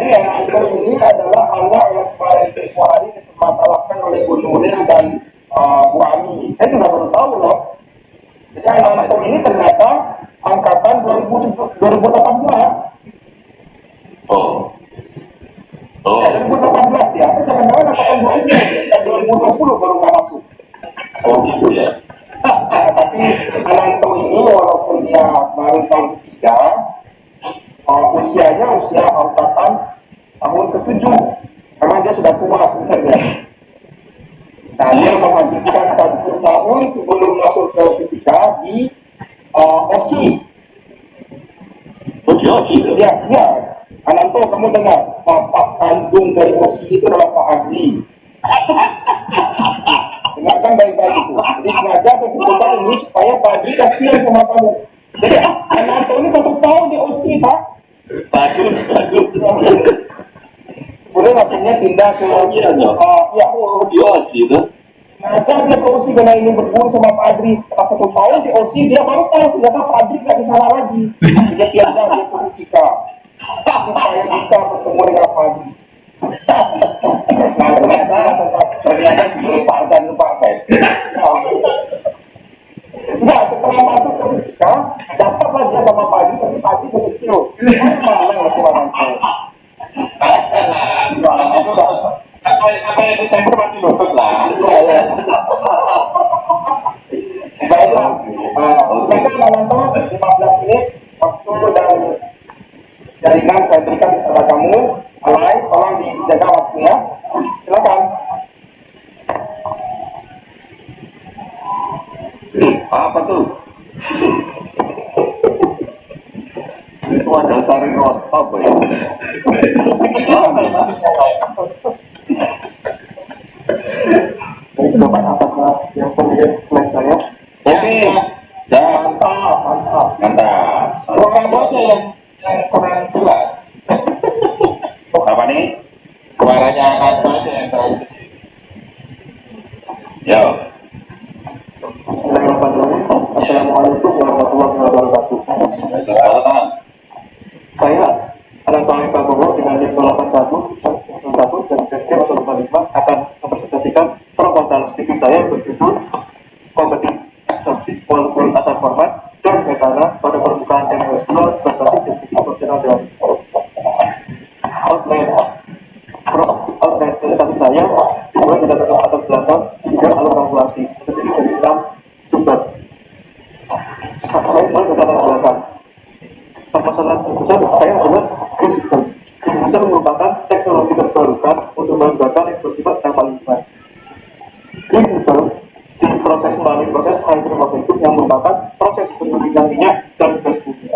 Jadi anak ini adalah anak yang paling tempoh hari dipermasalahkan oleh Bu Nuril dan Bu Ami. Saya juga baru tahu loh. Jadi anak ini ternyata angkatan 2018. Oh. Ya, 2018 ya. Jangan-jangan angkatan 2020 baru nggak masuk. Oh gitu ya. Tapi anak ini walaupun dia baru tahun ketiga, usianya usia angkatan tahun ke-7. Karena dia sudah tua sebenarnya. Nah, dia menghabiskan 1 tahun sebelum masuk ke fisika di OSI. Oh di OSI itu? Ya. Ananto, kamu dengar, bapak kandung dari OSI itu adalah Pak Adli. Dengarkan baik-baik itu. Jadi sengaja saya sebutkan ini supaya Pak Adli kasihan sama kamu. Jadi Ananto ini 1 tahun di OSI, Pak. Bagus. Kemudian akhirnya pindah ke di OSI itu. Nah, dia ke OSI karena ini berguru sama Pak Adri. Setelah 1 tahun di OSI, dia baru tahu ternyata Pak Adri nggak di sana lagi. Dia pindah dia ke fisika supaya bisa bertemu dengan Pak Adri. Nah, ternyata lupa dan lupa Pak. Enggak, setelah masuk ke fisika, dapatlah dia sama Pak Adri, tapi Pak Adri kecil. Mana nggak suara Sampai Desember masih nutut lah. Baiklah, mereka menonton 15 menit waktu dan jaringan saya berikan kepada kamu. Alay, tolong dijaga waktunya. Silakan. Apa tuh? Itu ada sari rot apa ya? Bapak atas yang kemudian slide saya. Oke, mantap. Suara bosnya yang kurang jelas. Apa nih? Suaranya apa aja yang terlalu kecil. Yo. Assalamualaikum warahmatullahi wabarakatuh. Saya Ananto Prabowo dengan NIM 81 dan SDM 155 akan mempresentasikan proposal studi saya berjudul Kompetitif Walaupun Asal Format dan Metana pada Permukaan MOS2 berbasis density fungsional teori. Outline presentasi saya dimulai dari latar belakang hingga alur kalkulasi terdiri dari 6 sumber. Saya mulai dari latar belakang. Permasalahan terbesar saya adalah green system. Green system merupakan teknologi terbarukan untuk mengembangkan yang bersifat dampak lingkungan. Green system di proses melalui proses hydrolysis yang merupakan proses penyulingan minyak dan gas bumi.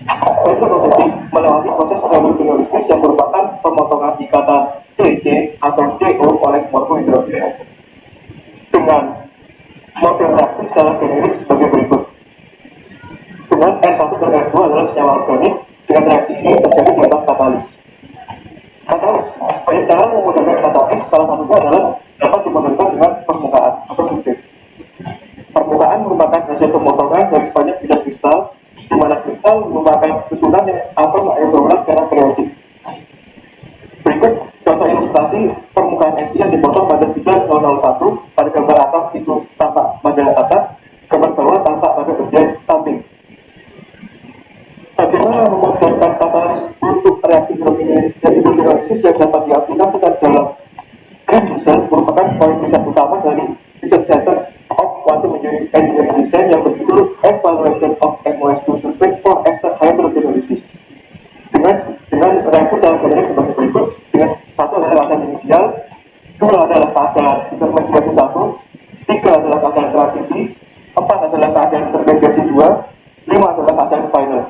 Hydrolysis melewati proses hydrolysis yang merupakan pemotongan ikatan DC atau DO oleh molekul hidrogen dengan model reaksi secara generik sebagai berikut. Dengan N1 dan N2 adalah senyawa organik, dengan reaksi ini terjadi di atas katalis. Katalis, banyak cara menggunakan katalis, salah satunya adalah dapat dimodalkan dengan permukaan atau surface. Permukaan merupakan hasil pemotongan dari sebanyak bidang kristal, di mana kristal merupakan susunan yang atom elektrolit secara periodik. Berikut contoh ilustrasi permukaan SI yang dipotong pada bidang 001 pada gambar atas itu tampak pada atas, gambar bawah tampak pada bagian samping. Bagaimana memodelkan katalis untuk reaksi hidrolisis yang dapat diaplikasikan dalam green diesel merupakan poin riset utama dari Research Center of Quantum Engineering Design yang berjudul Evaluation of MOS2 Surface for Extra Hydrolysis. Dengan reaksi secara generik sebagai berikut. Dengan 1 adalah keadaan inisial, 2 adalah keadaan intermediasi 1, 3 adalah keadaan transisi, 4 adalah keadaan intermediasi 2, 5 adalah keadaan final.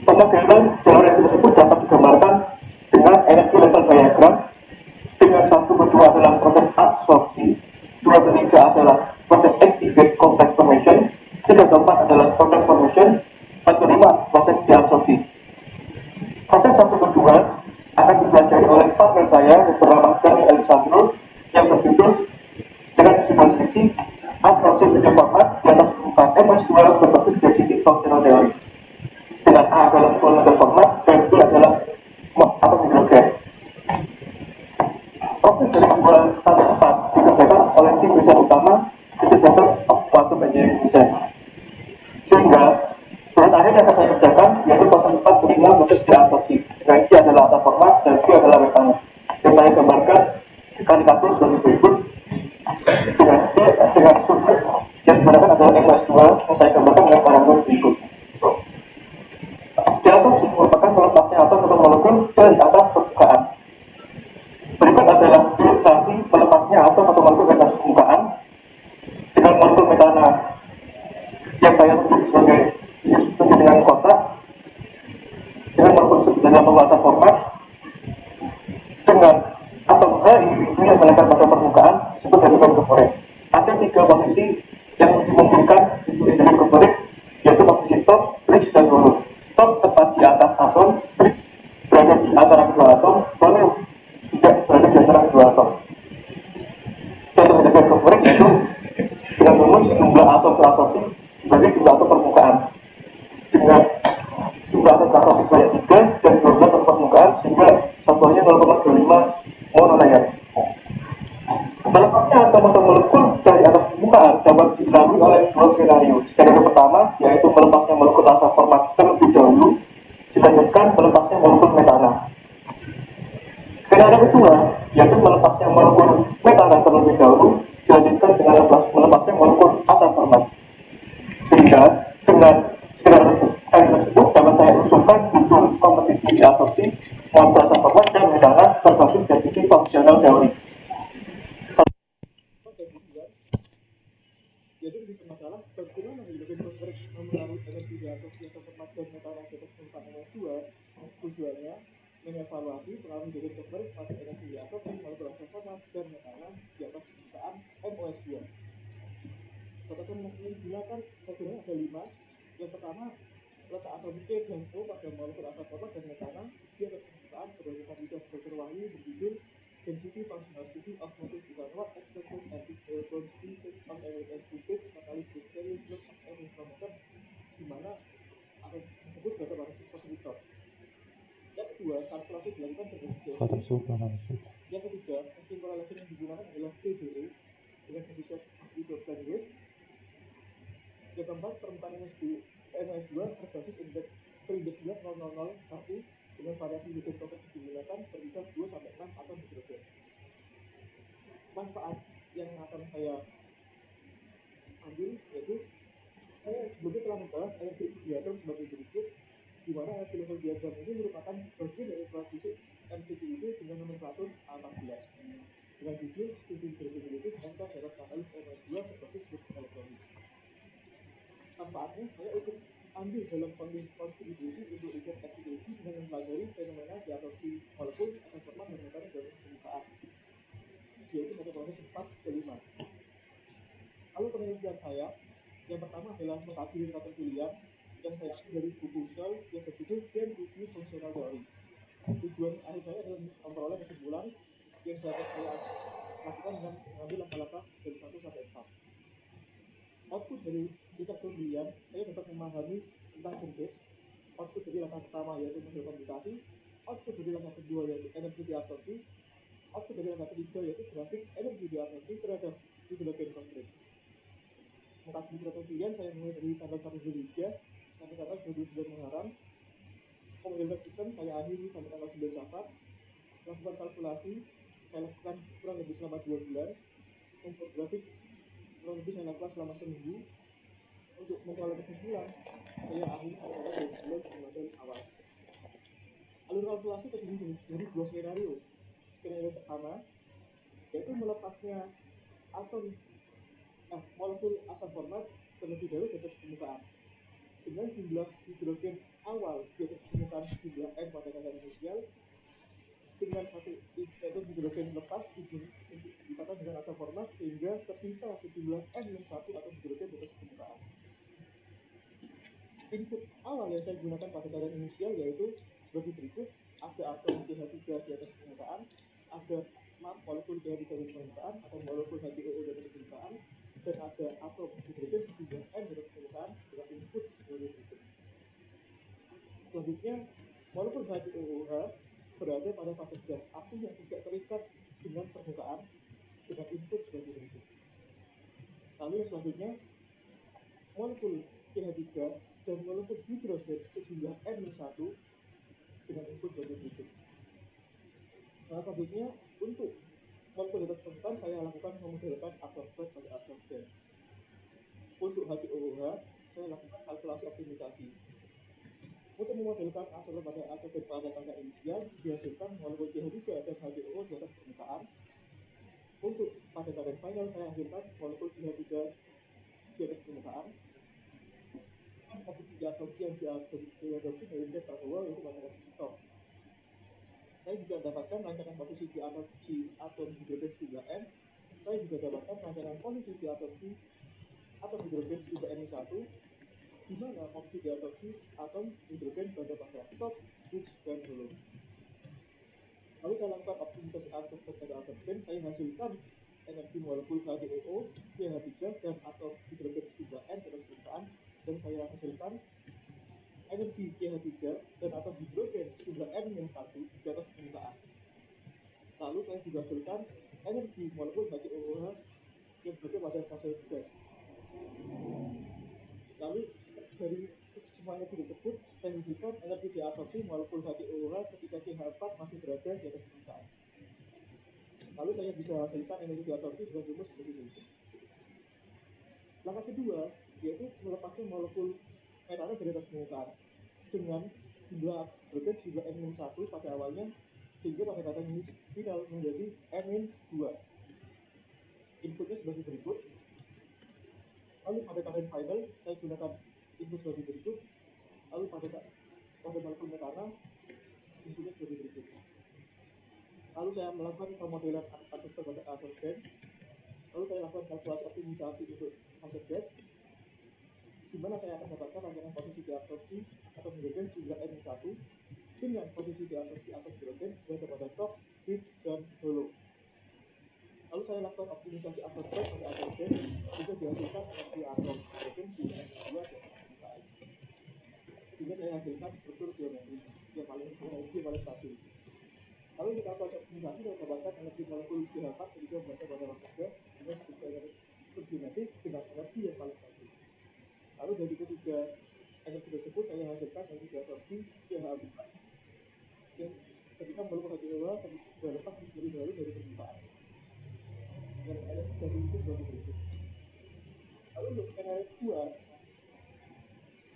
Pemodelan dalam reaksi tersebut dapat digambarkan dengan energi level diagram. Dengan 1 kedua adalah proses absorpsi, 2 ketiga adalah proses activate complex formation, 3 keempat adalah complex formation, 4 kelima proses deabsorpsi. Proses 1 kedua akan dipelajari oleh partner saya yang bernama Dani Alessandro yang berjudul dengan judul skripsi Approximate Format di atas permukaan MS2 berbasis density functional theory. Dengan A adalah full metal format 5 proses diadopsi. Nah, ini adalah asam format dan ini adalah metana. Yang saya gambarkan karikatur sebagai berikut dengan surface yang digunakan adalah NH2 yang saya gambarkan dengan parameter berikut. Diasumsi merupakan melepasnya atom atau molekul dari atas permukaan. Berikut adalah ilustrasi melepasnya atom atau molekul dari atas permukaan dengan molekul metana yang saya tunjuk dengan kotak, dengan molekul dalam pembahasan format dengan atom H individu yang menempel pada permukaan disebut dengan keforek. Ada 3 posisi yang dimungkinkan dengan keforek, yaitu posisi top, bridge, dan bolo. Top tepat di atas atom, bridge berada di antara kedua atom, bolo tidak berada di antara kedua atom. Contoh dengan keforek yaitu dengan rumus jumlah atom terabsorpsi sebagai jumlah atom permukaan. Dengan jumlah atom terabsorpsi sebanyak 3 dan 12 atom permukaan sehingga satuannya 0,25 monolayer. Melepasnya atom atau molekul dari atas permukaan dapat dilalui oleh 2 skenario. Skenario pertama yaitu melepasnya molekul asam format terlebih dahulu, dilanjutkan melepasnya molekul metana. Skenario kedua yaitu melepasnya molekul metana terlebih dahulu, dilanjutkan dengan melepasnya molekul asam format. Sehingga dengan skenario tersebut dapat saya usulkan judul kompetisi diadopsi molekul asam format dan metana berbasis definisi fungsional teori. Jadi lebih bermasalah bagaimana hidrogen fosforik mempengaruhi energi diadopsi atau format dan metana di atas permukaan NH2. Tujuannya mengevaluasi pengaruh hidrogen fosforik pada energi diadopsi molekul asam format dan metana di atas permukaan MOS2. Batasan yang digunakan sebenarnya ada 5. Yang pertama, letak atom C dan O pada molekul asam format dan metana di atas permukaan berdasarkan riset Dr. Wahyu berjudul Density Functional Study of Molecules What Expected at its Density on a Surface Catalyst with Various Groups of N Micrometer, di mana atom tersebut berada pada positor. Yang kedua, kalkulasi dilakukan berdasarkan. Yang ketiga, mesin korelasi yang digunakan adalah PDE dengan hasil hidrogen bandwidth. Yang keempat, permukaan NH2 berbasis indeks 0,0001 dengan variasi hidrogen profil digunakan berkisar 2-6 atom hidrogen. Manfaat yang akan saya ambil yaitu saya sebelumnya telah membahas energi diagram sebagai berikut, di mana energi level diagram ini merupakan bagian dari transisi MCQD dengan nomenklatur A14 dengan judul studi hidrogenilitis enter dalam katalis NH2 berbasis struktur elektronik. Manfaatnya saya ikut ambil dalam kontribusi untuk riset FCD dengan mempelajari fenomena diadopsi molekul asam format dan metana dari permukaan, yaitu pada proses 4 ke 5. Lalu penelitian saya yang pertama adalah mengambil indikator pilihan yang saya ambil dari buku Shell yang berjudul Density Functional Theory. Tujuan akhir saya adalah memperoleh kesimpulan yang dapat saya lakukan dengan mengambil langkah-langkah dari 1 sampai 4. Output dari indikator pilihan saya dapat memahami tentang surface. Output dari langkah pertama yaitu model komputasi, output dari langkah kedua yaitu energi diabsorpsi, output dari langkah ketiga yaitu grafik energi diabsorpsi terhadap hidrogen fosforit. Mengkaji indikator pilihan saya mulai dari tanggal 1 Zulhijjah sampai tanggal 29 Muharram. Pemodel sistem saya akhiri sampai tanggal 9 Safar. Lakukan kalkulasi saya lakukan kurang lebih selama 2 bulan. Untuk grafik kurang lebih saya lakukan selama seminggu. Untuk memperoleh kesimpulan saya akhiri pada tanggal 29 Ramadan awal. Alur kalkulasi terdiri dari 2 skenario. Skenario pertama yaitu melepasnya atom molekul asam format terlebih dahulu di atas permukaan dengan jumlah hidrogen awal di atas permukaan jumlah N pada takaran inisial dengan satu hidrogen lepas dikatakan dengan asam format sehingga tersisa sejumlah N-1 atau hidrogen di atas permukaan. Input awal yang saya gunakan pada takaran inisial yaitu sebagai berikut: ada atom CH3 di atas permukaan, ada molekul CH3 di atas permukaan atau molekul HCOO di atas permukaan, dan ada atom hidrogen sejumlah N di atas permukaan dengan input sebagai berikut. Selanjutnya, molekul HCOOH berada pada fase gas api yang tidak terikat dengan permukaan dengan input sebagai berikut. Lalu yang selanjutnya, molekul CH3 dan molekul hidrogen sejumlah N-1 dengan input sebagai berikut. Nah, selanjutnya untuk molekul data permukaan saya lakukan memodelkan absorber pada absorber. Untuk HCOOH saya lakukan kalkulasi optimisasi. Untuk memodelkan absorber pada absorber pada tangga inisial dihasilkan molekul CH3 dan HCOO di atas permukaan. Untuk pada keadaan final saya hasilkan molekul CH3 di atas permukaan. Posisi absorpsi yang diadopsi dari zat bahwa yaitu pada posisi top. Saya juga dapatkan rancangan posisi diadopsi atom hidrogen sejumlah N. Saya juga dapatkan rancangan posisi diadopsi atom hidrogen sejumlah N1, di mana posisi diadopsi atom hidrogen berada pada top, pitch, dan holo. Lalu saya lakukan optimisasi absorber pada absorben. Saya hasilkan energi molekul HCOO, CH3, dan atom hidrogen sejumlah N di atas permukaan, dan saya hasilkan energi CH3 dan atom hidrogen sejumlah N-1 di atas permukaan. Lalu saya juga hasilkan energi molekul HCOOH yang berada pada fase gas. Lalu dari semua energi tersebut saya hasilkan energi diabsorpsi molekul HCOOH ketika CH4 masih berada di atas permukaan. Lalu saya bisa hasilkan energi diabsorpsi dengan rumus seperti ini. Langkah kedua yaitu melepaskan molekul metana dari atas permukaan dengan jumlah hidrogen jumlah N-1 pada awalnya, sehingga pada keadaan final menjadi N-2. Inputnya sebagai berikut. Lalu pada keadaan final saya gunakan input sebagai berikut. Lalu pada molekul metana inputnya sebagai berikut. Lalu saya melakukan pemodelan absorber pada absorben. Lalu saya lakukan kalkulasi optimisasi untuk fase gas, di mana saya akan dapatkan rancangan posisi diabsorpsi atom hidrogen sehingga N1 dengan posisi diabsorpsi atom hidrogen berada pada top, pitch, dan holo. Lalu saya lakukan optimisasi absorber pada absorben juga dihasilkan energi atom hidrogen sehingga N2 dan permukaan. Sehingga saya hasilkan struktur geometri yang paling stabil. Lalu untuk kalkulasi optimisasi saya dapatkan energi molekul CH4 ketika berada pada fase gas dengan struktur geometri dengan energi yang paling stabil. Lalu dari ketiga energi tersebut saya hasilkan energi diabsorpsi CH4 yang ketika molekul HCOH sudah lepas dari permukaan dengan energi dari itu sebagai berikut. Lalu untuk skenario kedua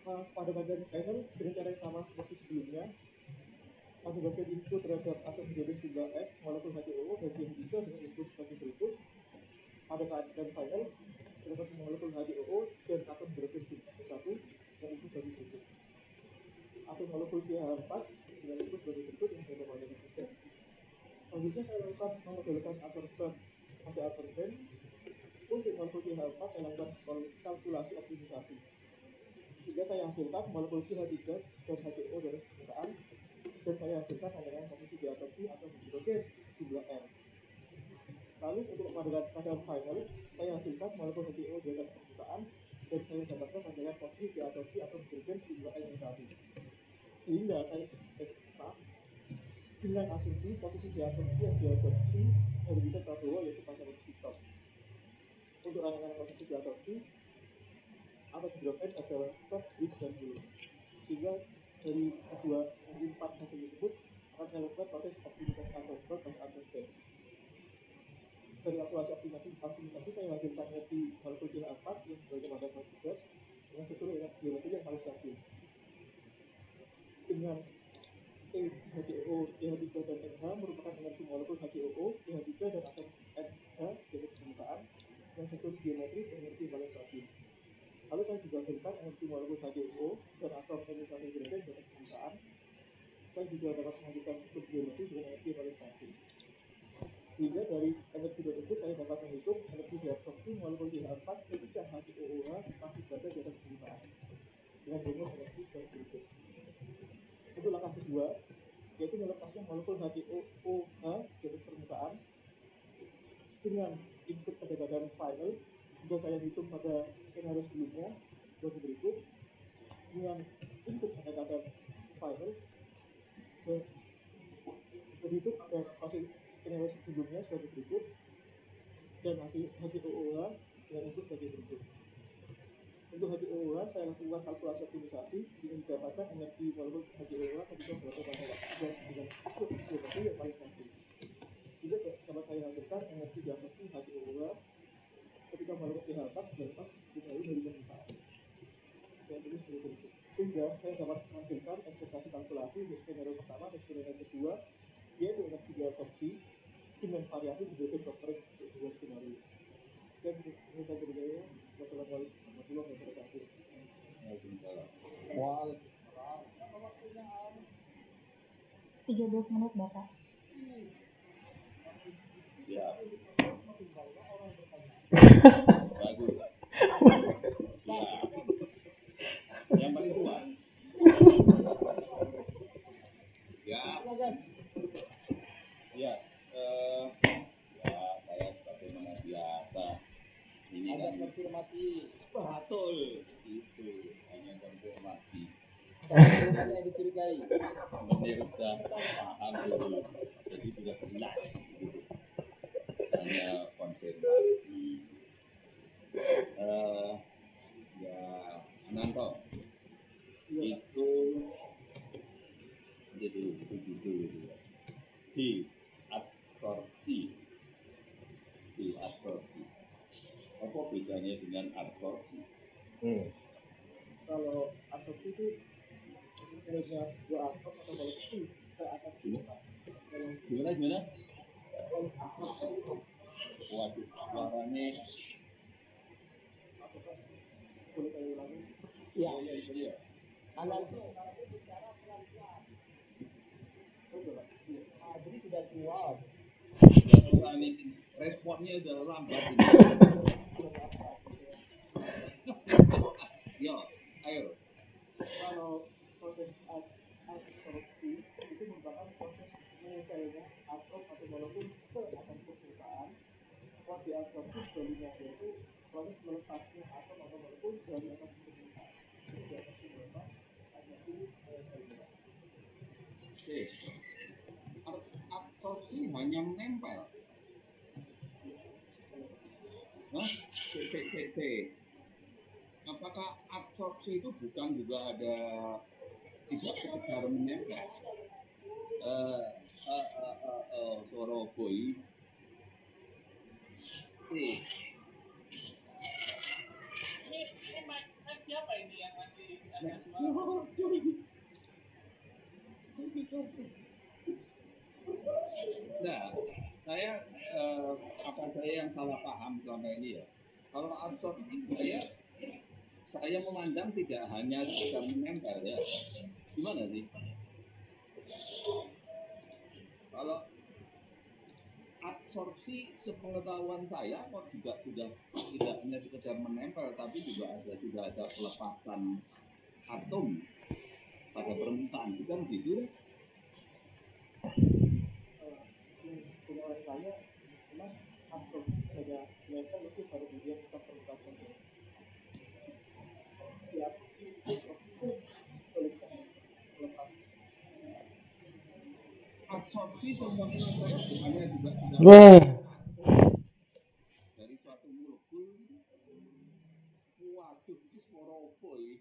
pada bagian final dengan cara yang sama seperti sebelumnya, pada bagian input terhadap atom hidrogen sejumlah N molekul HCOO dan CH3 dengan input sebagai berikut. Pada keadaan final terdapat molekul HCOO dan atom hidrogen sejumlah 1 dengan input sebagai berikut. Atom molekul CH4 dengan input sebagai berikut yang berada pada fase gas. Selanjutnya saya lakukan memodelkan absorber pada absorben. Untuk molekul CH4 saya lakukan kalkulasi optimisasi, sehingga saya hasilkan molekul CH3 dan HCO dari permukaan, dan saya hasilkan rancangan posisi diabsorpsi atau hidrogen jumlah N. Lalu untuk pada keadaan final saya hasilkan molekul HCO di atas permukaan, dan saya dapatkan rancangan posisi diabsorpsi atau hidrogen jumlah N1. Sehingga saya dengan asumsi posisi diabsorpsi yang diadopsi dari zat Prabowo yaitu pada posisi top. Untuk rancangan posisi diadopsi atom hidrogen adalah top, pitch, dan holo. Sehingga dari kedua dari 4 hasil tersebut akan saya lakukan proses optimisasi absorber dan absorben. Dari kalkulasi optimisasi saya hasilkan energi molekul CH4 yang berada pada fase gas dengan struktur geometri yang paling stabil. Dengan HCOO, CH3 dan NH merupakan energi molekul HCOO, CH3 dan atom NH dari permukaan yang struktur geometri dan energi paling stabil. Lalu saya juga hasilkan energi molekul HCOO dan atom N1 hidrogen dari permukaan. Saya juga dapat menghasilkan struktur geometri dengan energi paling stabil. Sehingga dari energi tersebut saya dapat menghitung energi diabsorpsi molekul CH4 ketika HCOOH masih berada di atas permukaan dengan rumus energi sebagai berikut. Untuk langkah kedua yaitu melepaskan molekul HCOOH dari permukaan dengan input pada keadaan final sudah saya hitung pada skenario sebelumnya sebagai berikut. Dengan input pada keadaan final berhitung pada fase skenario sebelumnya sebagai berikut, dan HCOOH dengan input sebagai berikut. Untuk HCOH saya lakukan kalkulasi optimisasi ingin mendapatkan energi molekul HCOH ketika berada pada waktu dan energi yang paling stabil. Juga dapat saya hasilkan energi diabsorpsi HCOH ketika molekul pH 4 dilepas dikali dari permukaan. Saya tulis seperti itu. Sehingga saya dapat menghasilkan ekspektasi kalkulasi untuk skenario pertama dan skenario kedua, yaitu energi diabsorpsi dengan variasi berbeda doktrine untuk dua skenario. Dan kita berdaya, wassalamualaikum warahmatullahi wabarakatuh. Waalaikumsalam. 13 menit Bapak. Siap. Bagus. Siap. Yang paling tua. Ya. Ya. Ya, saya sebagaimana biasa. Ini kan konfirmasi. Betul. Itu hanya konfirmasi. Saya dicurigai. Benar sudah paham dulu. Jadi sudah jelas. Gitu. Hanya konfirmasi. Ya, Ananto. Itu jadi begitu ya. Diabsorpsi. Apa bedanya dengan absorpsi? Kalau absorpsi itu misalnya dua atom atau molekul ke atas Gimana? Waduh, suaranya boleh saya ulangi? iya. Jadi sudah keluar. Ini responnya udah lambat ini. Yo, ayo. Kalau proses absorpsi itu merupakan proses menempelnya atom atau molekul ke atas permukaan. Kalau diabsorpsi sebaliknya yaitu proses melepasnya atom atau molekul dari atas permukaan. Jadi diabsorpsi melepas, absorpsi menempel. Oke. Absorpsi hanya menempel. Hah? Apakah absorpsi itu bukan juga ada tidak sekedar menempel? Suara boy. Ini siapa ini yang masih Nah, saya yang salah paham selama ini ya. Kalau absorpsi saya memandang tidak hanya sekedar menempel ya. Gimana sih? Kalau absorpsi sepengetahuan saya kok juga sudah tidak hanya sekedar menempel tapi juga ada pelepasan atom pada permukaan, bukan gitu? Sejauh saya memang absorpsi hanya menempel itu baru kemudian kita perlukan saja. Diabsorpsi itu sebaliknya melepas. Absorpsi semuanya saya bukannya juga sudah dari suatu molekul. Waduh, itu suara apa ya?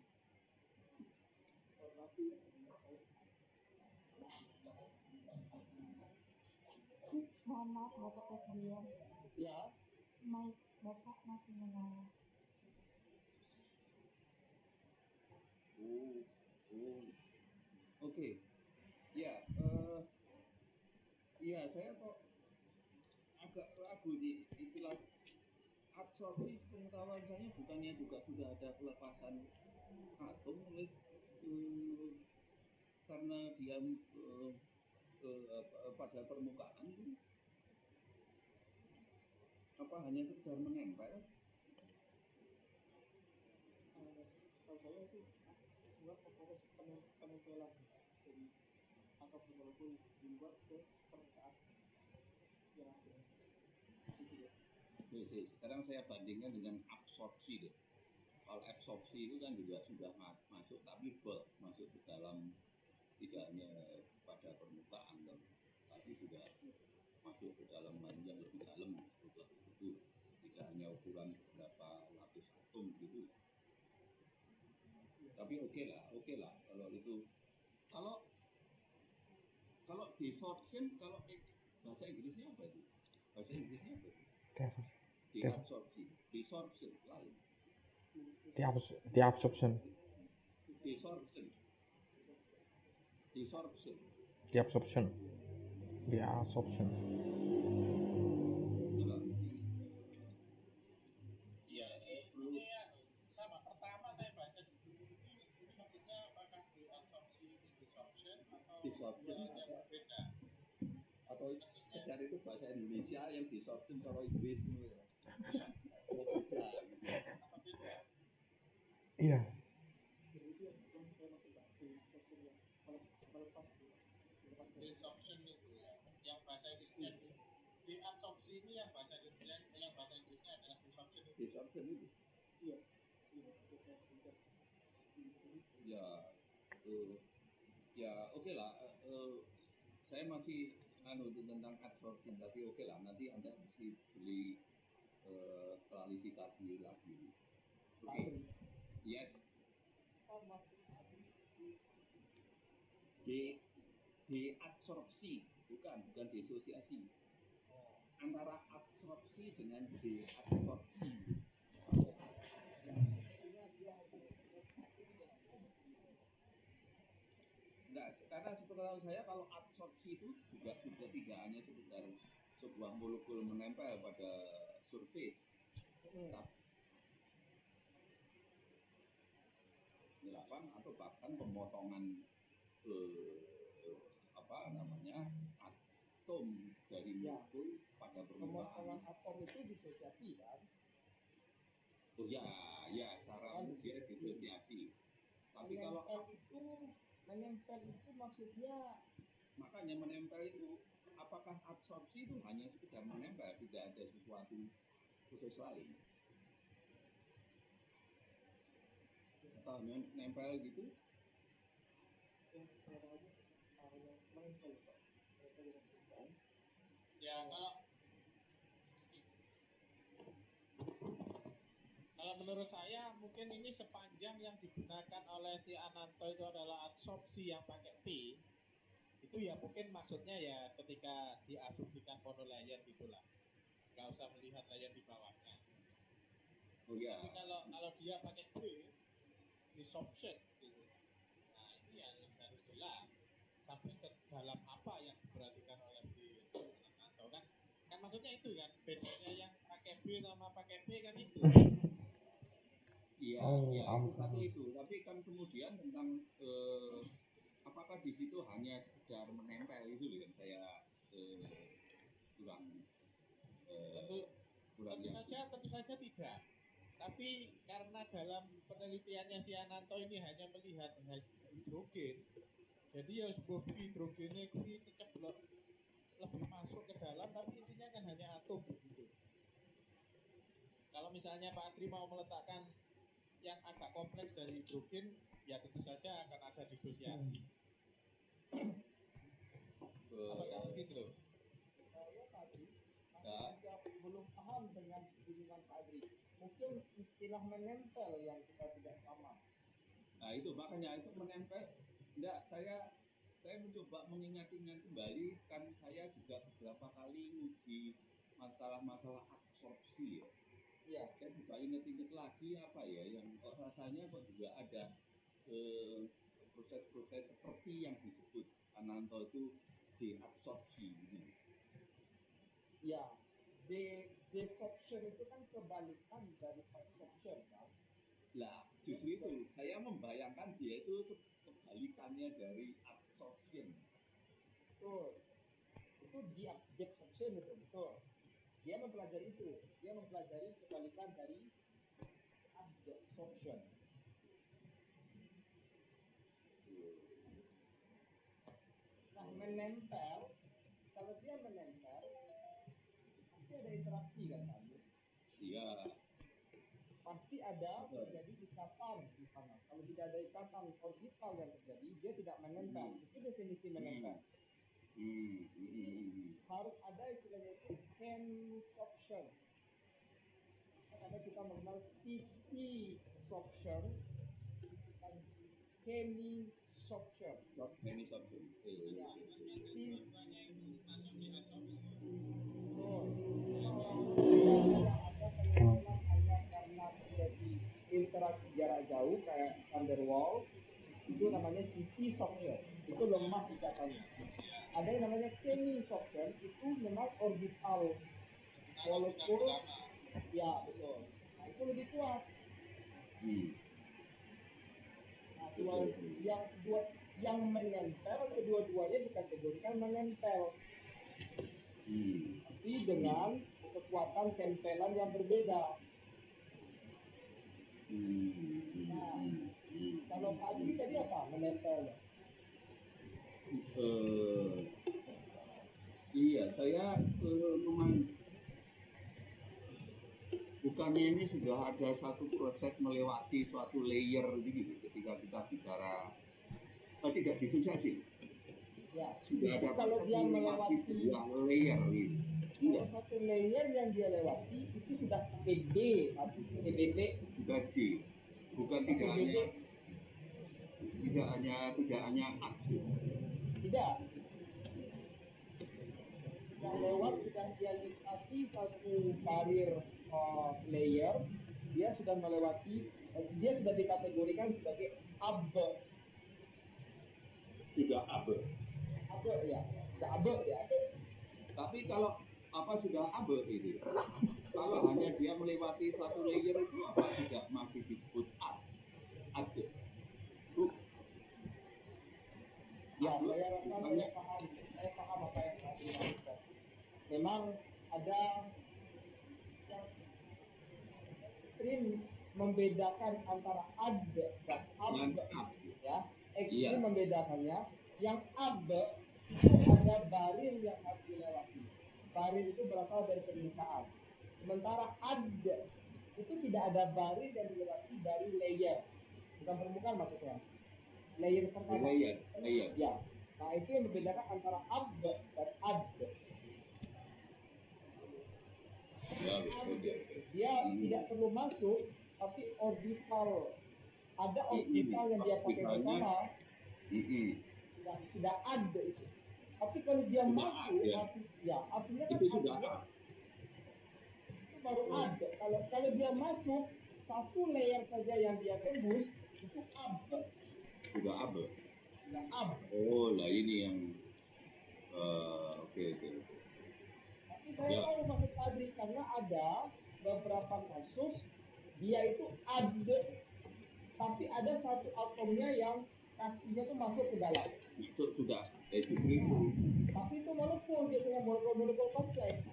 Mohon maaf Bapak Presiden. Ya. Mic Bapak masih menyala. Oke. Ya, iya saya kok agak ragu di istilah absorpsi. Pengetahuan saya bukannya juga sudah ada pelepasan atom karena dia pada permukaan gitu. Apa hanya sekedar menempel? Setahu saya itu buat proses penempelan dari atom molekul di luar ke permukaan yang ada. Oke, sekarang saya bandingkan dengan absorpsi deh. Kalau absorpsi itu kan juga sudah masuk tapi masuk ke dalam, tidak hanya pada permukaan kan, tapi sudah masuk ke dalam yang lebih dalam setelah itu, tidak hanya ukuran berapa lapis atom gitu. Tapi oke lah kalau itu. Kalau desorption, kalau bahasa Inggrisnya apa itu? Bahasa Inggrisnya apa itu? Deabsorpsi, desorption lain. Deabsorption. Desorption. Itulah. Iya, ini ya sama. Pertama saya baca di buku ini maksudnya apakah deabsorpsi ini desorption atau Desorption yang berbeda? atau sekedar itu bahasa Indonesia yang desorption cara Inggris itu ya. Oh beda gitu. Apa beda? Iya. Kemudian yang saya maksudkan desorption yang melepas Desorption itu ya, yang bahasa Inggrisnya deabsorpsi ini yang bahasa Inggrisnya adalah desorption itu. Desorption itu. Iya. Ya oke lah. Saya masih itu tentang absorption, tapi oke lah, nanti Anda mesti beli klarifikasi lagi. Oke. Yes. Deabsorpsi, bukan disosiasi. Antara absorpsi dengan deabsorpsi. Enggak, karena sepengetahuan saya kalau absorpsi itu juga sudah tidak hanya sekedar sebuah molekul menempel pada surface, penerapan atau bahkan pemotongan atom dari molekul pada permukaan. Pemotongan atom itu disosiasi kan? Oh ya, secara dia disosiasi. Tapi kalau menempel itu maksudnya, makanya menempel itu, apakah absorpsi itu hanya sekedar menempel, tidak ada sesuatu khusus lain? Atau nempel gitu? Ya kalau menurut saya mungkin ini sepanjang yang digunakan oleh si Ananto itu adalah absorpsi yang pakai P, itu ya mungkin maksudnya ya ketika diasumsikan monolayer gitulah, nggak usah melihat layer di bawahnya. Oh ya. Tapi kalau dia pakai B, desorption gitu. Nah ini harus jelas sampai sedalam apa yang diperhatikan oleh si Ananto kan maksudnya itu kan, bedanya yang pakai B sama pakai B kan itu. Iya, itu satu itu. Tapi kan kemudian tentang apakah di situ hanya sekedar menempel itu yang saya kurang. Tentu saja tidak. Tapi karena dalam penelitiannya si Ananto ini hanya melihat hidrogen, jadi ya sebuah hidrogennya kui keceblok lebih masuk ke dalam, tapi intinya kan hanya atom begitu. Kalau misalnya Pak Atri mau meletakkan yang agak kompleks dari hidrogen, ya tentu saja akan ada disosiasi. Apakah begitu? Saya tadi masih belum paham dengan bimbingan Pak Adri. Mungkin istilah menempel yang kita tidak sama. Nah itu makanya itu menempel. Enggak, saya mencoba mengingat-ingat kembali, kan saya juga beberapa kali uji masalah-masalah absorpsi ya. Iya. Saya coba ingat-ingat lagi apa ya yang rasanya kok juga ada proses-proses seperti yang disebut Ananto itu deabsorpsi gitu. Ya, desorption itu kan kebalikan dari absorption kan? Lah, justru itu saya membayangkan dia itu kebalikannya dari absorption. Betul. Itu deabsorption itu, betul. Dia mempelajari itu. Dia mempelajari kebalikan dari absorption. Nah, menempel, kalau dia menempel, pasti ada interaksi kan tadi? Iya. Pasti ada terjadi ikatan di sana. Kalau tidak ada ikatan orbital yang terjadi, dia tidak menempel. Itu definisi menempel. Harus ada istilahnya itu hensorption. Karena kita mengenal fissorption dan chemisorption. Ini subjek. Ya. Si ada fenomena hanya karena terjadi interaksi jarak jauh kayak van der Waals, itu namanya physisorption, itu lemah ikatan. Ada yang namanya chemisorption, itu memang orbital molekul, ya betul. Nah itu lebih kuat. Nah yang menempel kedua-duanya dikategorikan menempel, tapi dengan kekuatan tempelan yang berbeda. Nah, kalau tadi apa menempelnya? Iya, saya memang bukannya ini sudah ada satu proses melewati suatu layer gitu ketika kita bicara tidak disosiasi. Ya, Sudah ada kalau proses dia melewati melewati sebuah layer gitu. kalau satu layer yang dia lewati itu sudah PB atau PBB. Berarti bukan tidak hanya aksi. Tidak. Yang lewat sudah dia lintasi satu karir layer, dia sudah melewati, dia sudah dikategorikan sebagai abe. Sudah abe. Abe ya, sudah abe ya. Tapi kalau sudah abe itu, kalau hanya dia melewati satu layer itu apa tidak masih disebut abe? Ya, saya rasa saya paham apa yang tadi dimaksudkan. Memang ada yang ekstrim membedakan antara ad dan ab, ya. Ekstrim membedakannya. Yang ab itu ada barir yang harus dilewati. Barir itu berasal dari permukaan. Sementara ad itu tidak ada barir yang dilewati dari layer. Bukan permukaan maksud saya. Layer pertama. Layer. Ya. Nah, itu yang membedakan antara ab dan ad. Dia tidak perlu masuk, tapi orbital. Ada orbital yang dia pakai bersama. Sudah ada itu. Tapi kalau dia masuk, artinya kan itu sudah ada. Itu baru ada. Kalau dia masuk, satu layer saja yang dia tembus, itu ab. Sudah ab. Sudah ab. Oh, lah ini yang oke. Tapi saya tahu maksud Adri karena ada beberapa kasus dia itu ada, tapi ada satu atomnya yang kakinya tuh masuk ke dalam. Masuk sudah. Itu. Tapi itu molekul, biasanya molekul kompleks.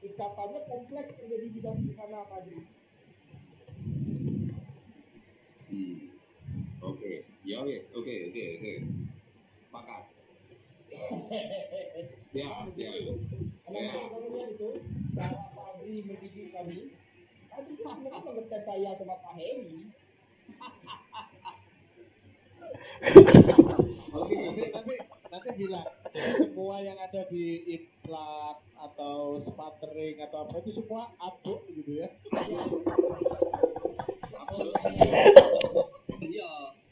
Ikatannya kompleks terjadi di sana, Pak Adri. Oke. Ya wes. Oke. Sepakat. Ya. Kalau lihat itu cara Pak Adri mendidik kami, Adri kan sebenarnya mengetes saya sama Pak Hemi. Nanti bilang jadi semua yang ada di implant atau sputtering atau apa itu semua abuk gitu ya.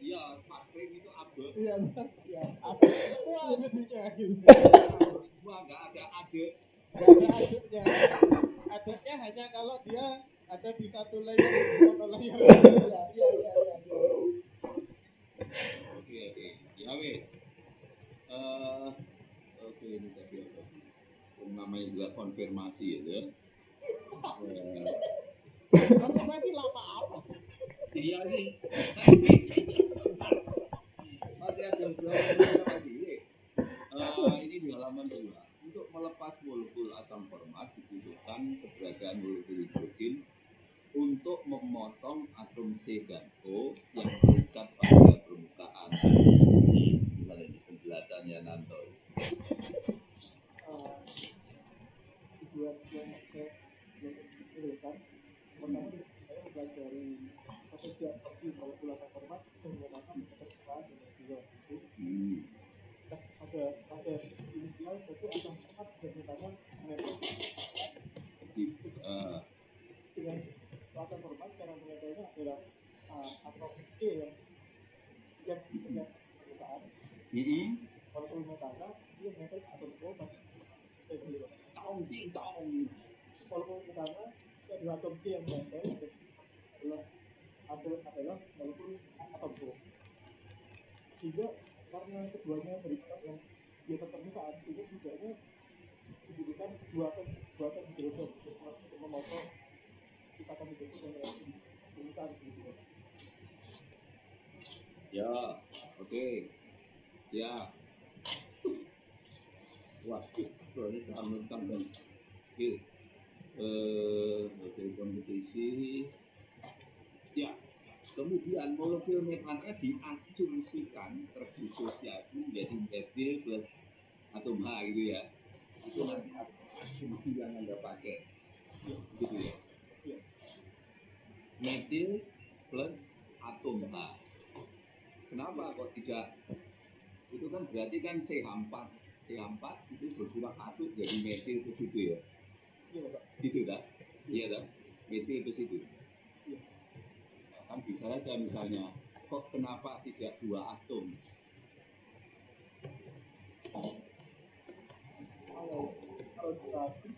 Iya, sputtering itu abuk. Iya, abuk semua jadinya gitu. Semua nggak ada aduk. Nggak ada aduknya. Aduknya hanya kalau dia ada di satu layer, monolayer. Iya. Oke. Ya wes. Oke, ini tadi apa? Namanya juga konfirmasi ya. Konfirmasi lama apa? Iya nih. Masih ada berapa menit lagi nih? Ini di halaman 2. Untuk melepas molekul asam format dibutuhkan keberadaan molekul hidrogen untuk memotong atom C dan O yang terikat pada permukaan. Gimana ini penjelasannya Nanto? Dua yang saya tuliskan. Pertama saya mempelajari strategi absorpsi molekul asam format menggunakan keterbukaan dan S2 itu. Ada inisial itu asam format sebagaimana dengan asam format cara mengenalnya adalah atom C yang Molekul metana dia nempel atom O pada saya sendiri. Molekul metana itu adalah atom C yang menempel adalah molekul atom O. Sehingga karena keduanya berikat yang di atas permukaan, sehingga setidaknya dibutuhkan dua atom hidrogen untuk memotong ikatan hidrogen yang ada di permukaan gitu. Ya, oke. Ya. Waduh, ini tambah. Oke. Oke, kompetisi. Ya. Kemudian molekul metana diasumsikan terdisosiasi menjadi metil plus atom H gitu ya. Itu nanti asumsi yang Anda pakai. Gitu ya. Metil plus atom H. Kenapa kok tidak? Itu kan berarti kan CH4 itu berkurang satu jadi metil ke situ ya. Gitu dah. Iya dah. Metil ke situ. Kan bisa saja misalnya, kok kenapa tidak dua atom? Kalau berarti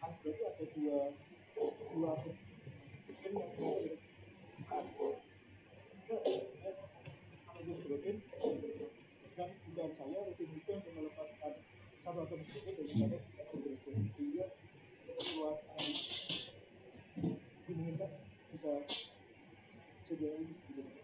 berarti ada dua atom hidrogen dan dugaan saya rutin itu untuk melepaskan satu atom hidrogen dari satu atom hidrogen sehingga keluar dimungkinkan bisa jadi seperti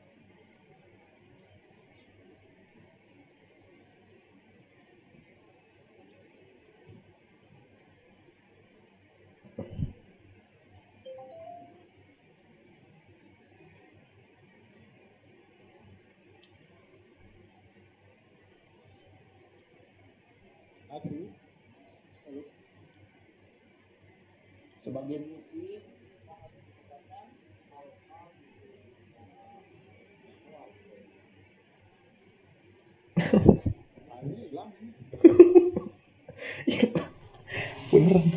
Sebagai muslim Beneran.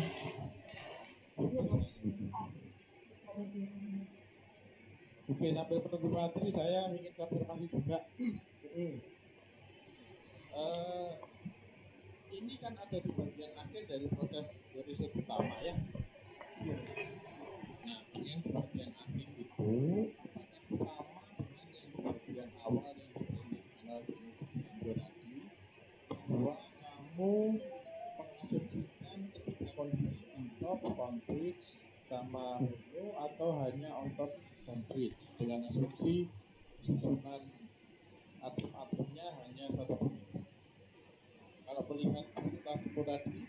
Oke, sampai penunggu materi saya ingin konfirmasi juga. Ini kan ada di bagian akhir dari proses riset utama ya. Nah, yang di bagian akhir itu apakah sama dengan yang di bagian awal yang diperlihatkan oleh tadi, bahwa kamu mengasumsikan ketiga kondisi on top, on bridge, sama hulu, atau hanya on top dan bridge dengan asumsi susunan atom-atomnya hanya satu kondisi. Kalau melihat presentasi tadi,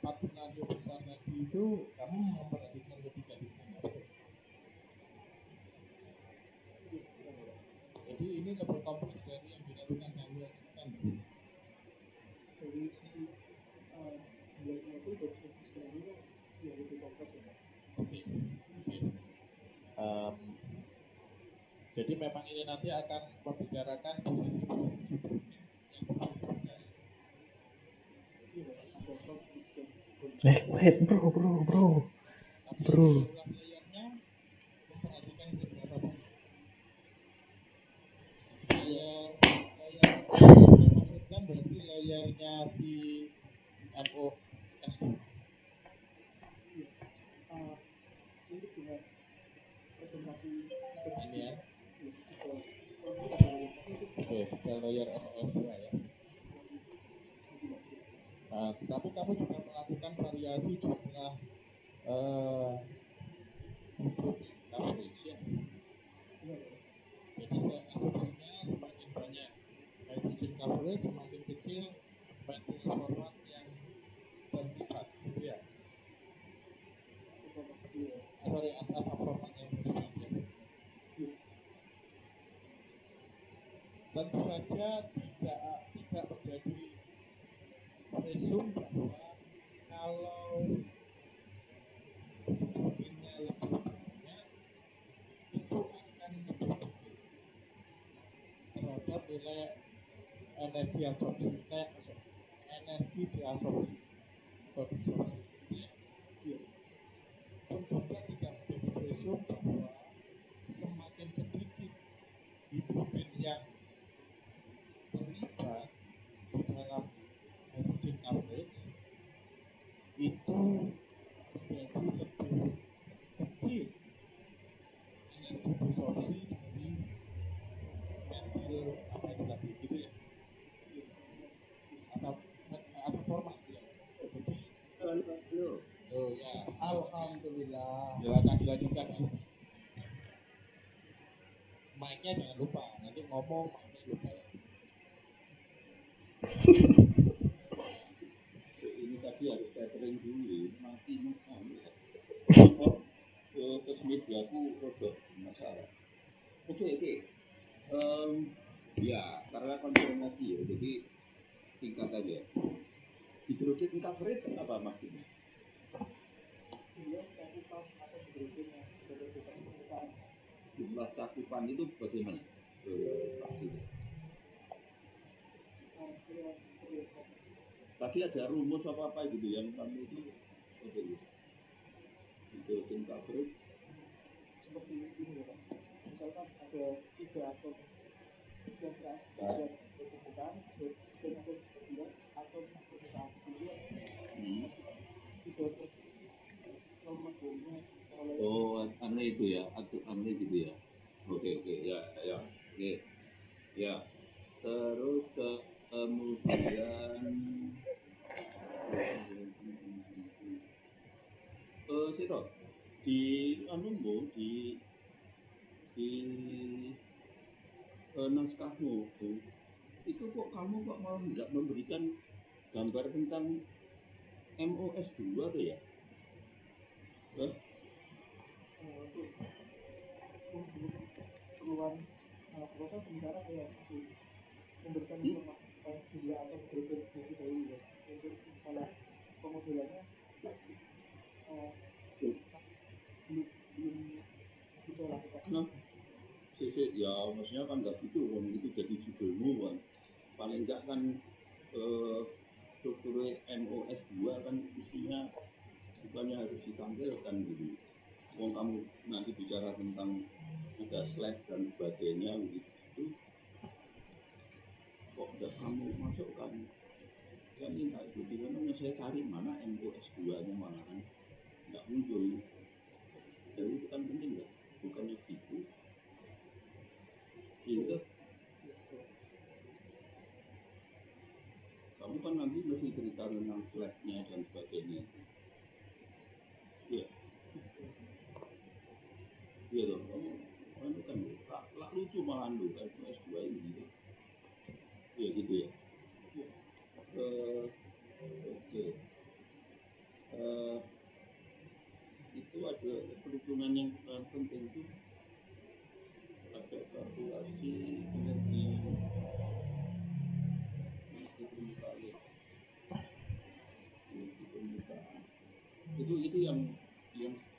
4 skenario besar tadi itu kamu memperhatikan ketiga-tiganya. Jadi ini lebih kompleks dari yang dilakukan Daniel Alexander. dari sisi belajar itu dari sisi sebenarnya yang lebih kompleks ya. Oke. Jadi memang ini nanti akan membicarakan posisi-posisi hidrogen yang berbeda. Wait, bro. Layarnya memperhatikan seberapa banyak. Layar saya maksudkan berarti layarnya si MOS2. Ini dengan presentasi Ini ya. Oke, tiga layar MOS2 ya. Nah, tetapi kamu juga melakukan variasi jumlah coverage ya. Jadi asumsinya semakin banyak hydrogen coverage, semakin kecil metal format yang terlibat, gitu ya. Asap format yang terlibat ya. Tentu saja tidak terjadi presum bahwa kalau hidrogennya lebih banyak itu akan lebih kecil terhadap nilai energi absorpsi, energi diabsorpsi atau disorpsi. Pun juga tidak menjadi presum bahwa semakin sedikit hidrogen yang Alhamdulillah. Silakan dilanjutkan. Mic-nya jangan lupa, nanti ngomong mic-nya lupa ya. Ini tadi harus catering dulu, mati ya. Terus mediaku rodok masalah. Oke. Ya, karena konfirmasi ya, jadi singkat aja. Hidrogen coverage apa maksudnya? Dia cakupan atau hidrogen yang berdasarkan permukaan. Jumlah cakupan itu bagaimana? Maksudnya. Tadi ada rumus apa gitu yang kamu itu apa itu? Hidrogen coverage Seperti ini ya Pak. Misalkan ada 3 atom yang berada di permukaan, dan ada 12 atom permukaan. Jadi bisa membuatnya oleh Oh, aneh itu ya, aneh gitu ya. Oke, ya, oke, ya. Terus kemudian, Sito, di anumu di naskahmu itu kok kamu kok malah nggak memberikan gambar tentang MOS2 tuh ya? untuk keperluan proses sementara saya masih memberikan informasi tentang jumlah atau hidrogen lebih dahulu ya. Untuk masalah pemodelannya belum bisa lakukan. Nah, ya maksudnya kan nggak gitu, kan itu jadi judulmu kan. Paling nggak kan struktur MOS2 kan isinya bukannya harus ditampilkan gitu. Wong kamu nanti bicara tentang ada slide dan sebagainya gitu, kok nggak kamu masukkan? Saya minta itu, dimana saya cari mana MOS2 nya malahan nggak muncul. Jadi itu kan penting nggak? Bukannya gitu. Gitu. Kamu kan nanti mesti cerita tentang slide-nya dan sebagainya. Iya. Iya dong, kamu kan lucu malah lu S2 ini gitu. Iya gitu ya. Oke. Itu ada perhitungan yang penting itu ada kalkulasi energi permukaan. Itu yang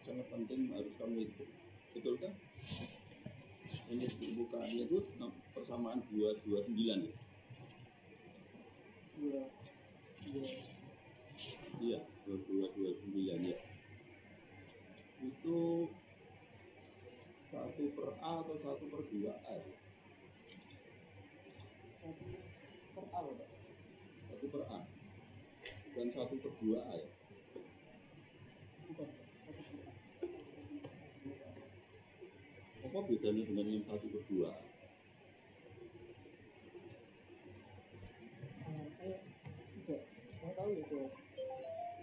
sangat penting harus kamu itu. Betul kan? Energi permukaannya itu persamaan 229 ya? Iya, 2229 ya. Itu 1/A atau 1/2A ya? 1/A loh Pak. 1/A. Bukan 1/2A ya? Bukan 1/A. Apa bedanya dengan yang 1/2A? Saya tahu ya itu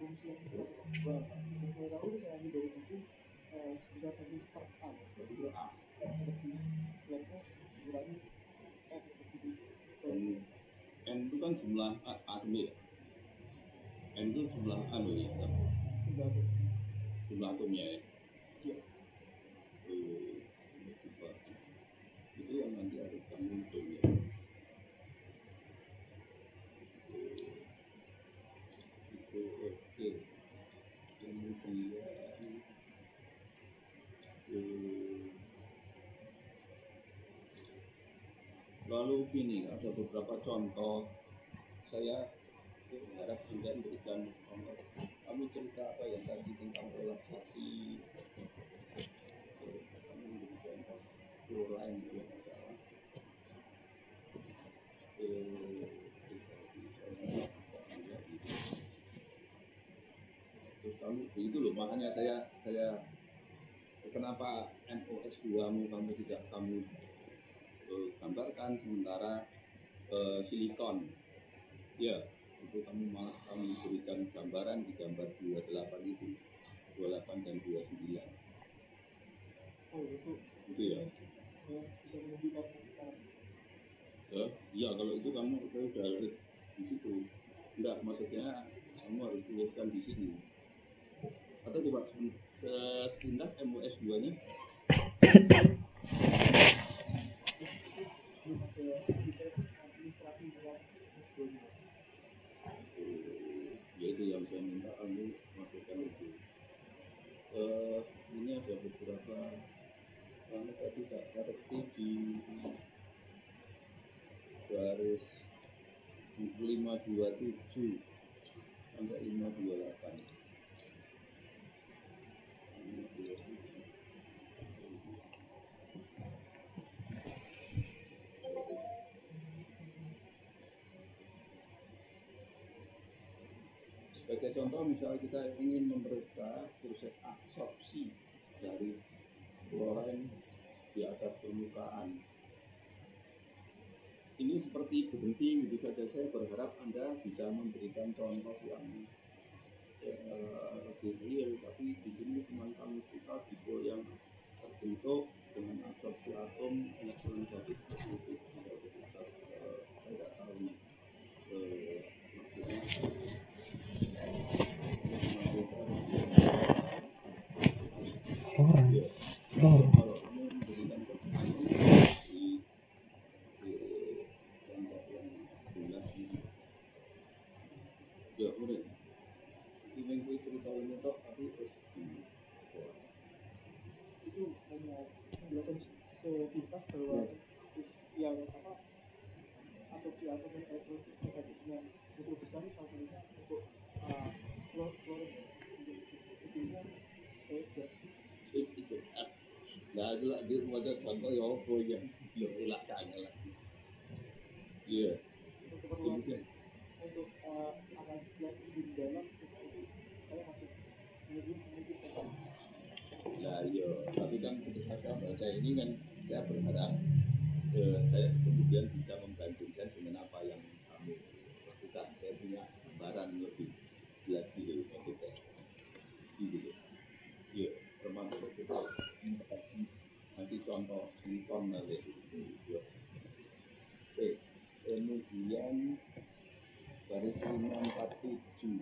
fungsi yang 1/2. Yang saya tahu saya ambil dari buku bisa 1/A. 1/A. Slide-nya dikurangi F begitu. N itu kan jumlah atom ya? N itu jumlah anu ya? Jumlah atomnya ya? Iya. Itu yang nanti harus kamu hitung ya. Itu oke. Kemudian lalu gini, ada beberapa contoh. Saya harap Anda berikan contoh. Kamu cerita apa yang tadi tentang relaksasi, kamu beri contoh lain juga masalah. Terus kamu itu loh, makanya saya kenapa MOS2 kamu tidak kamu gambarkan, sementara silikon ya itu kamu malah kamu berikan gambaran di gambar 28 itu. 28 dan 29. Oh itu Itu ya. saya bisa menunjukkan sekarang. Iya, kalau itu kamu udah di situ. Enggak, maksudnya kamu harus tuliskan di sini. Atau coba sepintas MUS 2-nya. Belum ada administrasi dengan S2-nya. Ya itu yang saya minta kamu masukkan itu. Ini ada beberapa kamu tadi tak ngerti di garis 527 sampai 528. Sebagai contoh, misalnya kita ingin memeriksa proses absorpsi dari klorin di atas permukaan. Ini seperti berhenti gitu saja. Saya berharap Anda bisa memberikan contoh yang lebih real, tapi di sini cuma kami suka tipe yang terbentuk dengan absorpsi atom elektronegatif seperti itu. Tidak besar, saya tidak tahu nih maksudnya. Kalau kamu memberikan pertanyaan di contoh yang jelas di sini. Ya, udah. Ini gue cerita ini toh, tapi terus Itu hanya penjelasan sepintas bahwa yang absorpsi atom dan elektronik negatifnya justru besar, salah satunya untuk klorin. Sebelumnya saya tidak. Nah, itu lah dia mau contoh ya apa yang belum elak kangen lah. Iya. Untuk keperluan untuk analisis yang lebih dalam itu saya masih memikirkan. Nah, iya. Tapi kan ketika saya baca ini kan saya berharap saya kemudian bisa membandingkan dengan apa yang kamu lakukan. Saya punya gambaran lebih jelas gitu maksud saya. Gitu. Iya. Termasuk kita nanti contoh nanti. Oke. Kemudian garis 547.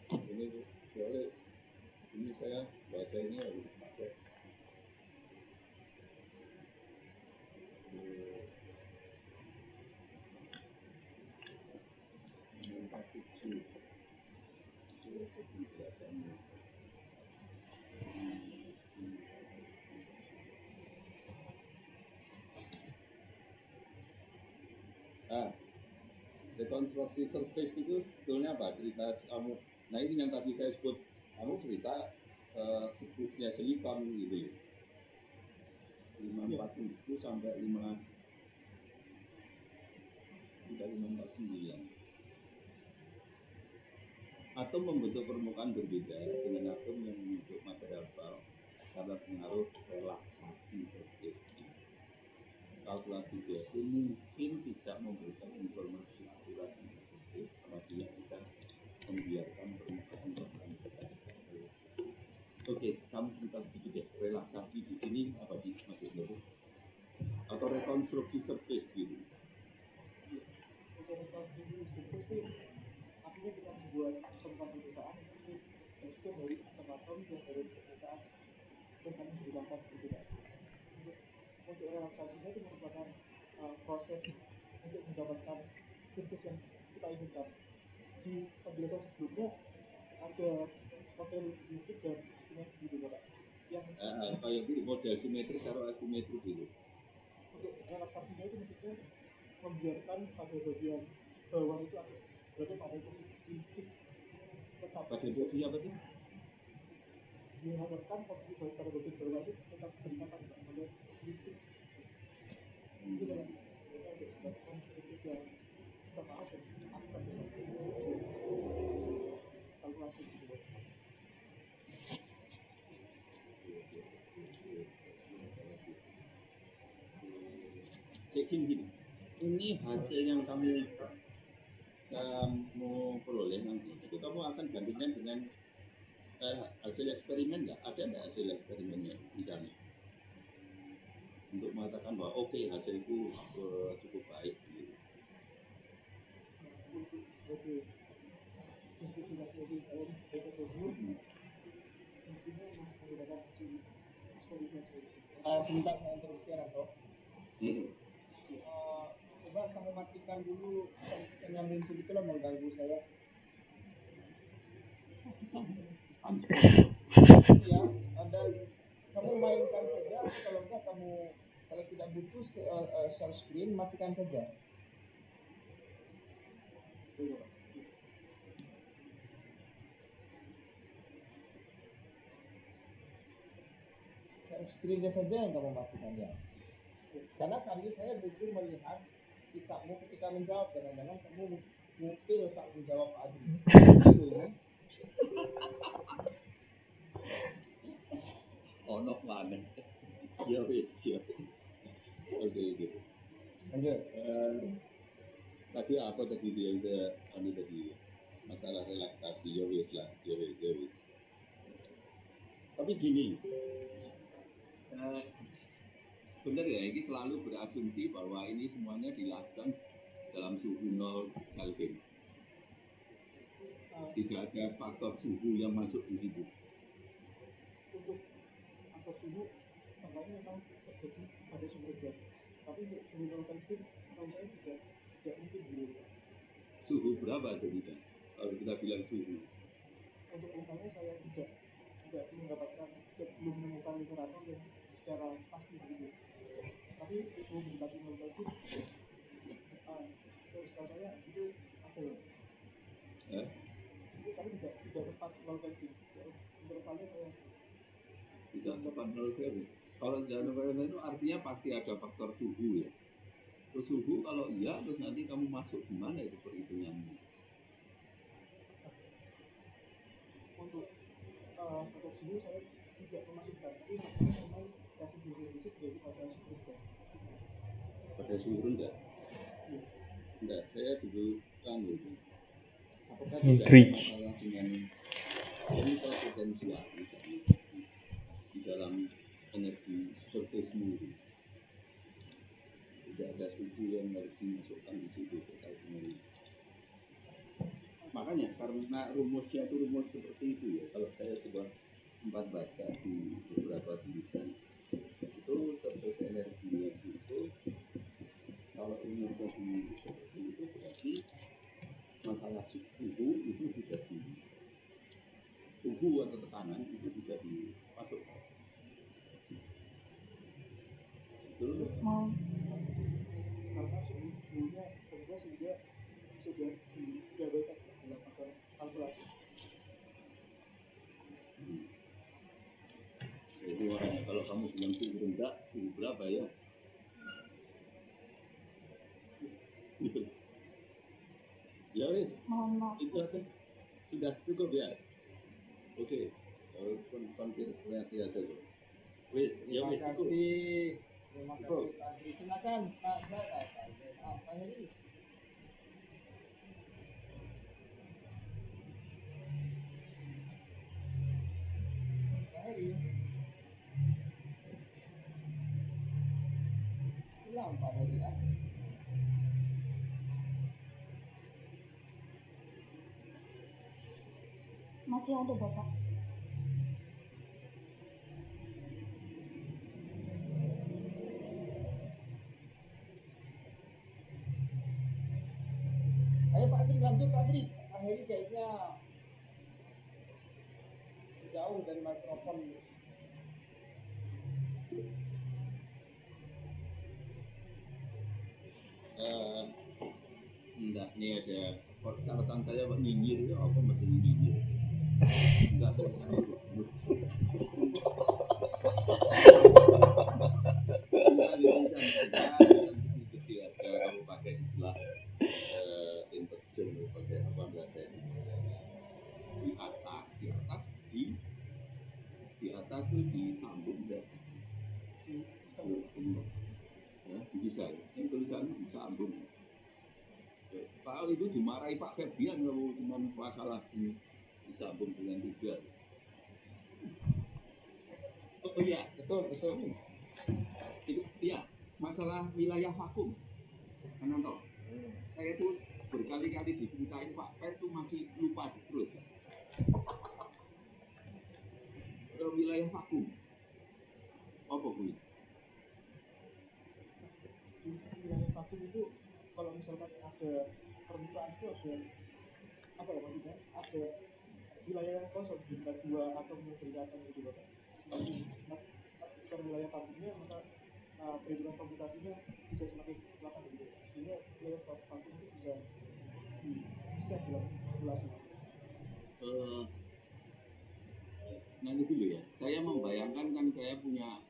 Ini boleh, ini saya baca ini harus pakai 547 itu penjelasannya. Rekonstruksi surface itu sebetulnya apa? Cerita kamu. Nah ini yang tadi saya sebut, kamu cerita sebutnya silikon gitu ya. 547 sampai 549. Atom membentuk permukaan berbeda dengan atom yang membentuk material bulk karena pengaruh relaksasi surface. Kalkulasi BSD mungkin tidak memberikan informasi akurat tentang surface apabila kita membiarkan permukaan berlanjut. Oke, kamu cerita sedikit ya, relaksasi di sini apa sih maksudnya? Atau rekonstruksi surface gitu? Untuk rekonstruksi surface itu artinya kita membuat permukaan permukaan itu bagian dari atom yang dari permukaan terus saling berhubungan perbedaan. Untuk relaksasinya itu merupakan proses untuk mendapatkan surface yang kita inginkan. Di penjelasan sebelumnya ada model simetris dan simetris gitu Pak. Yang kayak gitu model simetris atau asimetris gitu. Untuk relaksasinya itu maksudnya membiarkan pada bagian bawah itu berada pada posisi fix tetap. Pada posisi apa tuh? Diharapkan posisi pada bagian bawah itu tetap berdekatan pada posisi fix. Itu dalam mereka untuk mendapatkan surface yang kita mau dan akan kalkulasi gitu. Gini, ini hasil yang kami lihat kamu peroleh nanti itu kamu akan bandingkan dengan hasil eksperimen nggak? Ada nggak hasil eksperimennya misalnya untuk mengatakan bahwa oke hasilku cukup baik gitu. Untuk sebagai justifikasi saya beta tersebut semestinya menggunakan hasil eksperimen saya. Sebentar saya interupsi Ranto. Hmm. Coba kamu matikan dulu pesan yang muncul itu loh mengganggu saya. Iya, dan kamu mainkan saja atau kalau enggak kamu kalau tidak butuh share screen matikan saja. Share screen-nya saja yang kamu matikan ya. Karena saya butuh melihat sikapmu ketika menjawab. Jangan-jangan kamu ngupil saat menjawab Pak Adri. Ono mana? Ya wis. Oke. Lanjut. Tadi apa tadi dia tadi masalah relaksasi ya wis. Tapi gini, benar ya, ini selalu berasumsi bahwa ini semuanya dilakukan dalam suhu 0 Kelvin. Tidak ada faktor suhu yang masuk di situ. Untuk faktor suhu tampaknya memang terjadi pada sumber gas, tapi untuk suhu 0 Kelvin setahu saya tidak mungkin dulu. Suhu berapa jadinya? Kalau kita bilang suhu, Untuk angkanya saya tidak mendapatkan, belum menemukan literatur yang secara pasti begitu. Tapi untuk suhu mendekati 0 Kelvin, setahu saya itu ada. Itu tapi tidak tepat 0 Kelvin. Intervalnya saya tidak tepat 0 Kelvin. Kalau tidak 0 Kelvin itu artinya pasti ada faktor suhu ya. Terus suhu kalau iya, terus nanti kamu masuk di mana itu perhitungannya? Untuk faktor suhu saya tidak memasukkan, tapi memang kasih definisi dari pada suhu rendah. Pada suhu rendah? Enggak, saya juga kan itu. Apakah tidak ada masalah dengan chemical potensial misalnya di dalam energi surface-mu itu? Tidak ada suhu yang harus dimasukkan di situ terkait dengan ini. Makanya karena rumusnya itu rumus seperti itu ya. Kalau saya sudah sempat baca di beberapa tulisan itu surface energinya itu kalau umurnya seperti itu berarti masalah suhu itu tidak di suhu atau tekanan itu tidak dimasukkan. Betul? Karena suhunya rendah sehingga bisa diabaikan dalam faktor kalkulasi. Jadi makanya kalau kamu bilang suhu rendah, suhu berapa ya? Ya wis, itu aja sudah cukup ya. Oke, kalau konfirmasi aja dulu. Wis, ya wis cukup. Terima kasih Pak Adri. Silakan Pak Heri. Pak Heri. Hilang Pak Heri ya. Masih ada Bapak. Ayo Pak Adri, lanjut Pak Adri. Pak Heri kayaknya jauh dari mikrofon. Enggak, ini ada catatan saya Pak nyinyir itu apa masih nyinyir? Enggak terus. Enggak kecil-kecil aja kamu pakai istilah interjen pakai apa enggak ada di atas tuh disambung enggak? Ya, bisa ya. Yang tulisannya disambung. Kalau itu dimarahi Pak Ferdian kalau cuma masalah disambung dengan 3. Oh iya, Betul. itu ya masalah wilayah vakum. Ananto, saya tuh berkali-kali diceritain Pak Fer tuh masih lupa terus. Wilayah vakum. Apa Bu? Di wilayah vakum itu kalau misalkan ada permukaan itu ada apa ya maksudnya, ada wilayah yang kosong di antara 2 atom yang berdekatan gitu Bapak. Semakin besar wilayah vakumnya, maka perhitungan komputasinya bisa semakin belakang gitu, sehingga wilayah vakum itu bisa dalam kalkulasi. Nanti dulu ya, saya membayangkan kan saya punya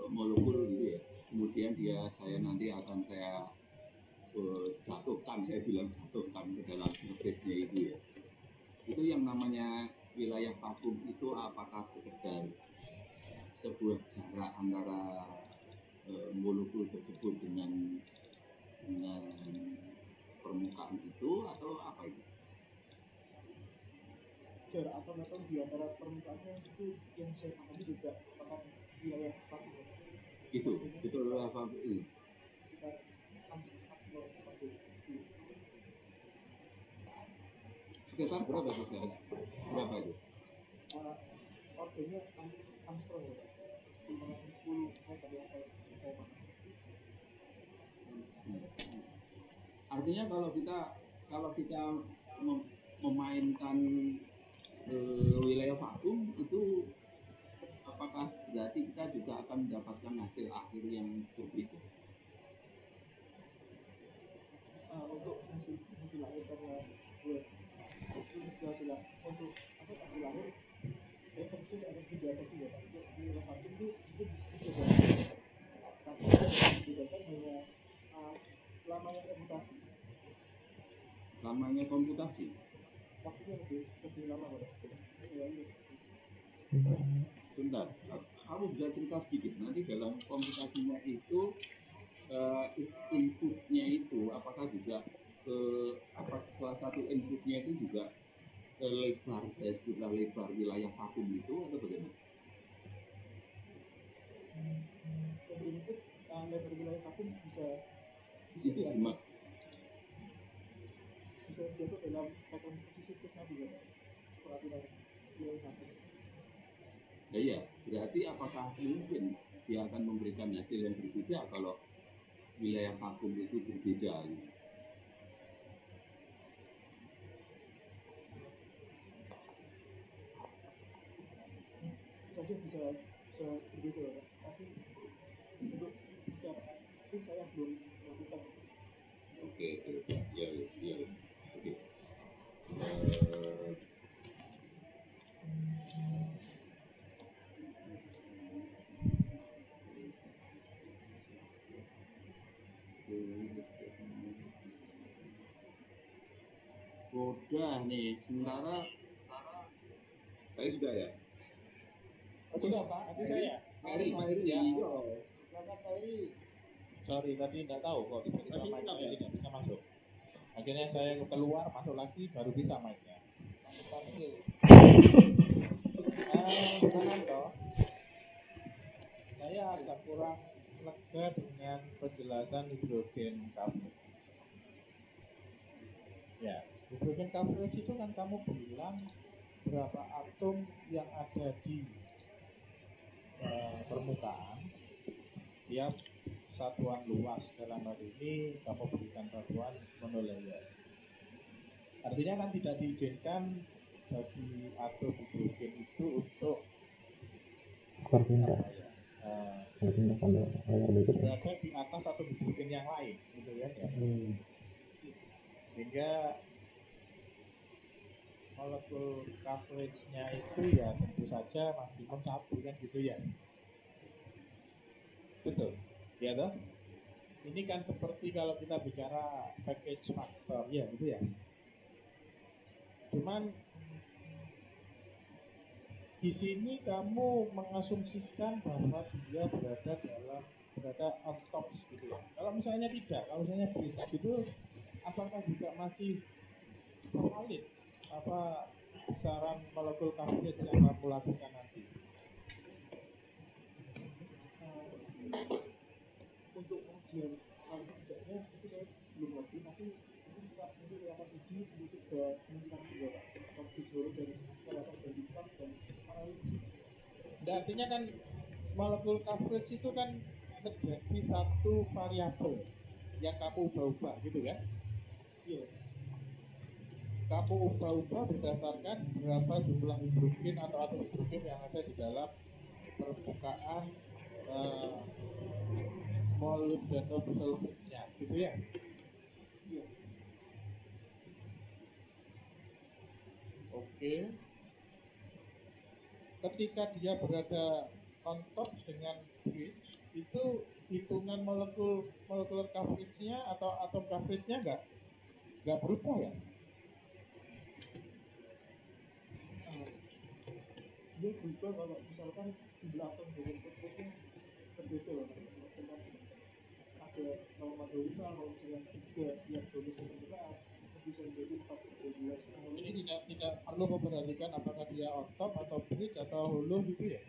molekul gitu ya, kemudian saya nanti akan saya jatuhkan, saya bilang jatuhkan ke dalam surface-nya itu ya. Itu yang namanya wilayah vakum itu apakah sekedar sebuah jarak antara molekul tersebut dengan permukaan itu atau apa itu? Jarak atom di antara permukaannya itu yang saya pahami juga merupakan wilayah vakum. Itu wilayah vakum itu. Kita sekitar berapa saudara? Berapa itu? Ordernya Armstrong ya, 510 meter yang saya paham. Artinya kalau kita memainkan wilayah vakum itu, apakah berarti kita juga akan mendapatkan hasil akhir yang berbeda? Untuk hasil akhir, karena untuk hasil akhir saya tentu ada 3 versi ya Pak. Untuk wilayah vakum itu bisa tapi yang membedakan hanya lamanya komputasi. Waktunya lebih lama Pak. Bentar, kamu bisa cerita sedikit nanti dalam komputasinya itu inputnya itu apakah juga salah satu inputnya itu juga lebar, saya sebutlah lebar wilayah vakum itu atau bagaimana? Input lebar wilayah vakum bisa jatuh dalam pattern posisi Krishna juga peraturan wilayah vakum. Ya iya, berarti apakah mungkin dia akan memberikan hasil yang berbeda kalau wilayah vakum itu berbeda gitu? Saja bisa berbeda, tapi untuk bisa itu saya belum melakukan. Oke, ya, oke. Udah nih, sementara saya sudah ya. Sudah Pak, nanti saya. Pak Eri, ya. Yo. Selamat Pak Eri. Sorry, tadi tidak tahu kok tiba-tiba mic saya tidak bisa masuk. Akhirnya saya keluar, masuk lagi, baru bisa mic-nya. Ananto, saya agak kurang lega dengan penjelasan hidrogen coverage. Ya, hidrogen coverage itu kan kamu bilang berapa atom yang ada di permukaan tiap satuan luas. Dalam hal ini kamu berikan satuan monolayer. Artinya kan tidak diizinkan bagi atom hidrogen itu untuk berada di atas atom hidrogen yang lain, gitu kan ya. Sehingga molekul coverage-nya itu ya tentu saja maksimum 1 kan gitu ya. Betul, ya toh? Ini kan seperti kalau kita bicara package factor ya gitu ya. Cuman di sini kamu mengasumsikan bahwa dia berada on top gitu ya. Kalau misalnya tidak, kalau misalnya bridge gitu, apakah juga masih valid apa besaran molekul coverage yang kamu lakukan nanti? Untuk ujian paling tidaknya itu saya belum ngerti, tapi nanti saya akan uji untuk kemungkinan kedua Pak, atau tujuan dan saya akan bandingkan dan analisis. Nah, artinya kan molekul coverage itu kan menjadi satu variabel yang kamu ubah-ubah gitu kan? Iya. Kamu ubah-ubah berdasarkan berapa jumlah hidrogen atau atom hidrogen yang ada di dalam permukaan molybdenum sulfide-nya, gitu ya? Iya. Oke. Ketika dia berada on top dengan bridge, itu hitungan molekular coverage-nya atau atom coverage-nya nggak berubah ya? Dia berubah kalau misalkan jumlah atom dengan fotonya berbeda loh Pak. Misalkan ada 0,25, kalau misalnya 3 yang bonus 11, bisa menjadi 4,12. Jadi tidak perlu memperhatikan apakah dia on top atau bridge atau hollow gitu ya?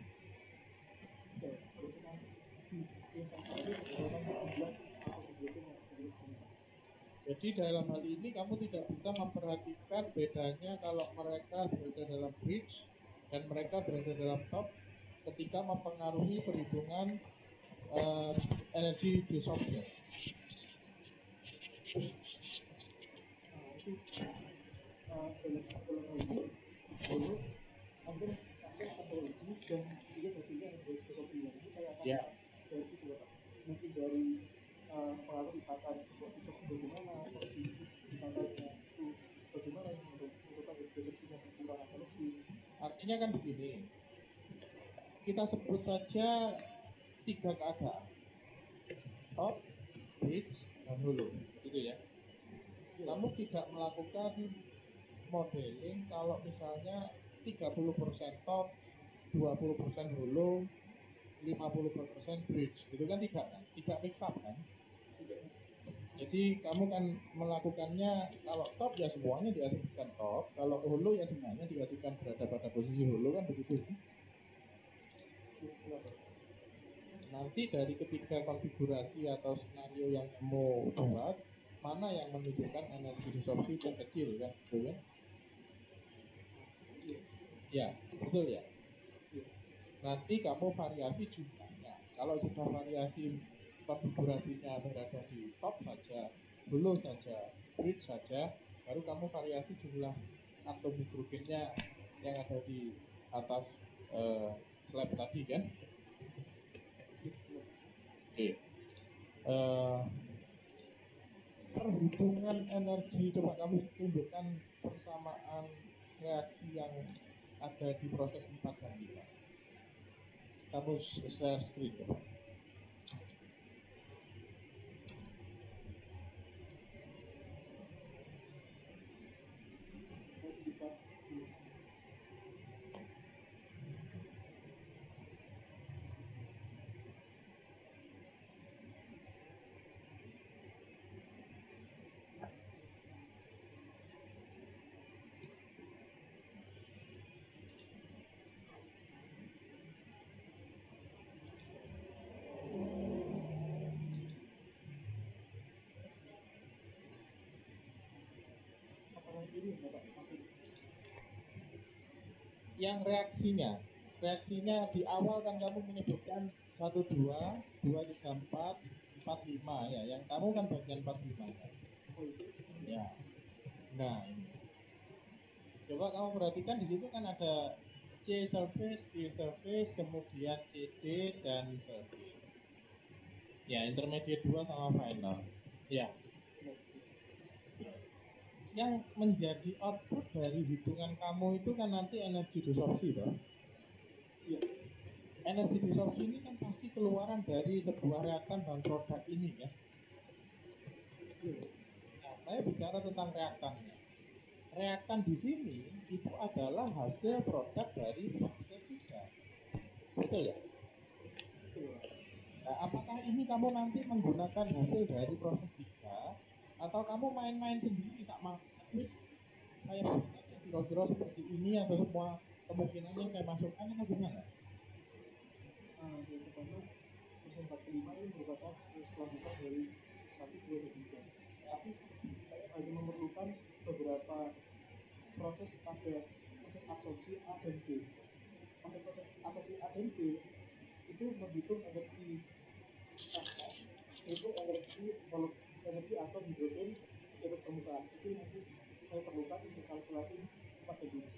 Ya, kalau misalkan di yang satu itu berdasarkan jumlah atom hidrogen yang bonus. Jadi dalam hal ini kamu tidak bisa memperhatikan bedanya kalau mereka berada dalam bridge dan mereka berada dalam top ketika mempengaruhi perhitungan energi desorption. Itu dalam hal ini dulu mungkin akan saya uji dan juga hasilnya yang besok ini saya akan dari situ Pak. Mungkin dari pengaruh ikatan itu bagaimana, ikatannya itu bagaimana menentukan deskripsinya berkurang atau lebih. Artinya kan begini, kita sebut saja 3 keadaan: top, bridge, dan hollow, gitu ya. Kamu tidak melakukan modeling kalau misalnya 30% top, 20% hollow, 50% bridge, gitu kan tidak mix up kan? Jadi kamu kan melakukannya kalau top ya semuanya diartikan top, kalau hollow ya semuanya diartikan berada pada posisi hollow kan begitu. Nanti dari ketiga konfigurasi atau skenario yang kamu buat, mana yang menunjukkan energi disopsi terkecil kan, betul kan? Ya, betul ya. Nanti kamu variasi jumlahnya. Kalau sudah variasi konfigurasinya berada di top saja, hollow saja, bridge saja, baru kamu variasi jumlah atom hidrogennya yang ada di atas slab tadi kan. Oke. Perhitungan energi, coba kamu tunjukkan persamaan reaksi yang ada di proses 4 dan 5. Kamu share screen ya. Yang reaksinya di awal kan kamu menyebutkan 1, 2, 2, 3, 4, 4, 5 ya. Yang kamu kan bagian 4, 5 kan? Ya. Nah, coba kamu perhatikan di situ kan ada C surface, D surface, kemudian CD dan surface. Ya, intermediate 2 sama final. Ya. Yang menjadi output dari hitungan kamu itu kan nanti energi disopsi toh. Iya. Energi disopsi ini kan pasti keluaran dari sebuah reaktan dan produk ini ya. Nah, saya bicara tentang reaktannya. Reaktan di sini itu adalah hasil produk dari proses 3. Betul ya? Nah, apakah ini kamu nanti menggunakan hasil dari proses 3 Atau kamu main-main sendiri sama wis saya buat aja kira-kira seperti ini atau semua kemungkinannya saya masukkan atau gimana? Yang pertama persen 45 ini merupakan kelanjutan dari 1, 2, 3. Tapi saya hanya memerlukan beberapa proses absorpsi A dan B. Proses absorpsi A dan B itu menghitung energi energi atom hidrogen ke permukaan. Itu nanti saya perlukan untuk kalkulasi pada dulu.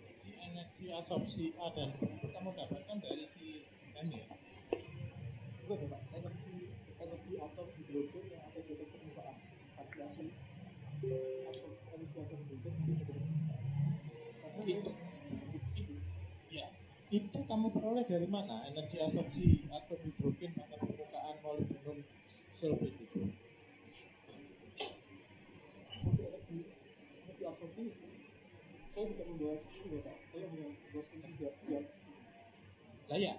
Jadi energi absorpsi A dan B itu kamu dapatkan dari si Daniel. Bukan Pak, energi atom hidrogen yang ada di atas permukaan. Kalkulasi energi atom hidrogen yang ada di atas permukaan. Itu kamu peroleh dari mana? Energi absorpsi atom hidrogen pada permukaan molekul sulfit itu. Untuk energi absorpsi, saya tidak membahas itu ya Pak. Saya hanya membahas juga. Lah ya,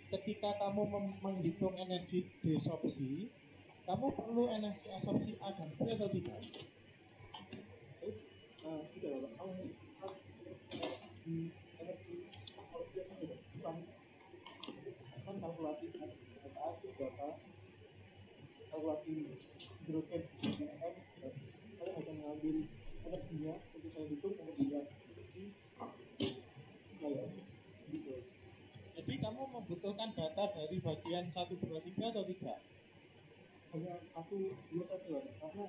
ketika kamu menghitung energi desorpsi, kamu perlu energi absorpsi A dan B atau tidak? Tidak Pak. Energi kan kalkulasi itu berapa, kalkulasi hidrogen M, saya hanya mengambil energinya untuk saya hitung energinya gitu. Jadi kamu membutuhkan data dari bagian 1, 2, 3 atau tidak? Hanya 1, 2 saja karena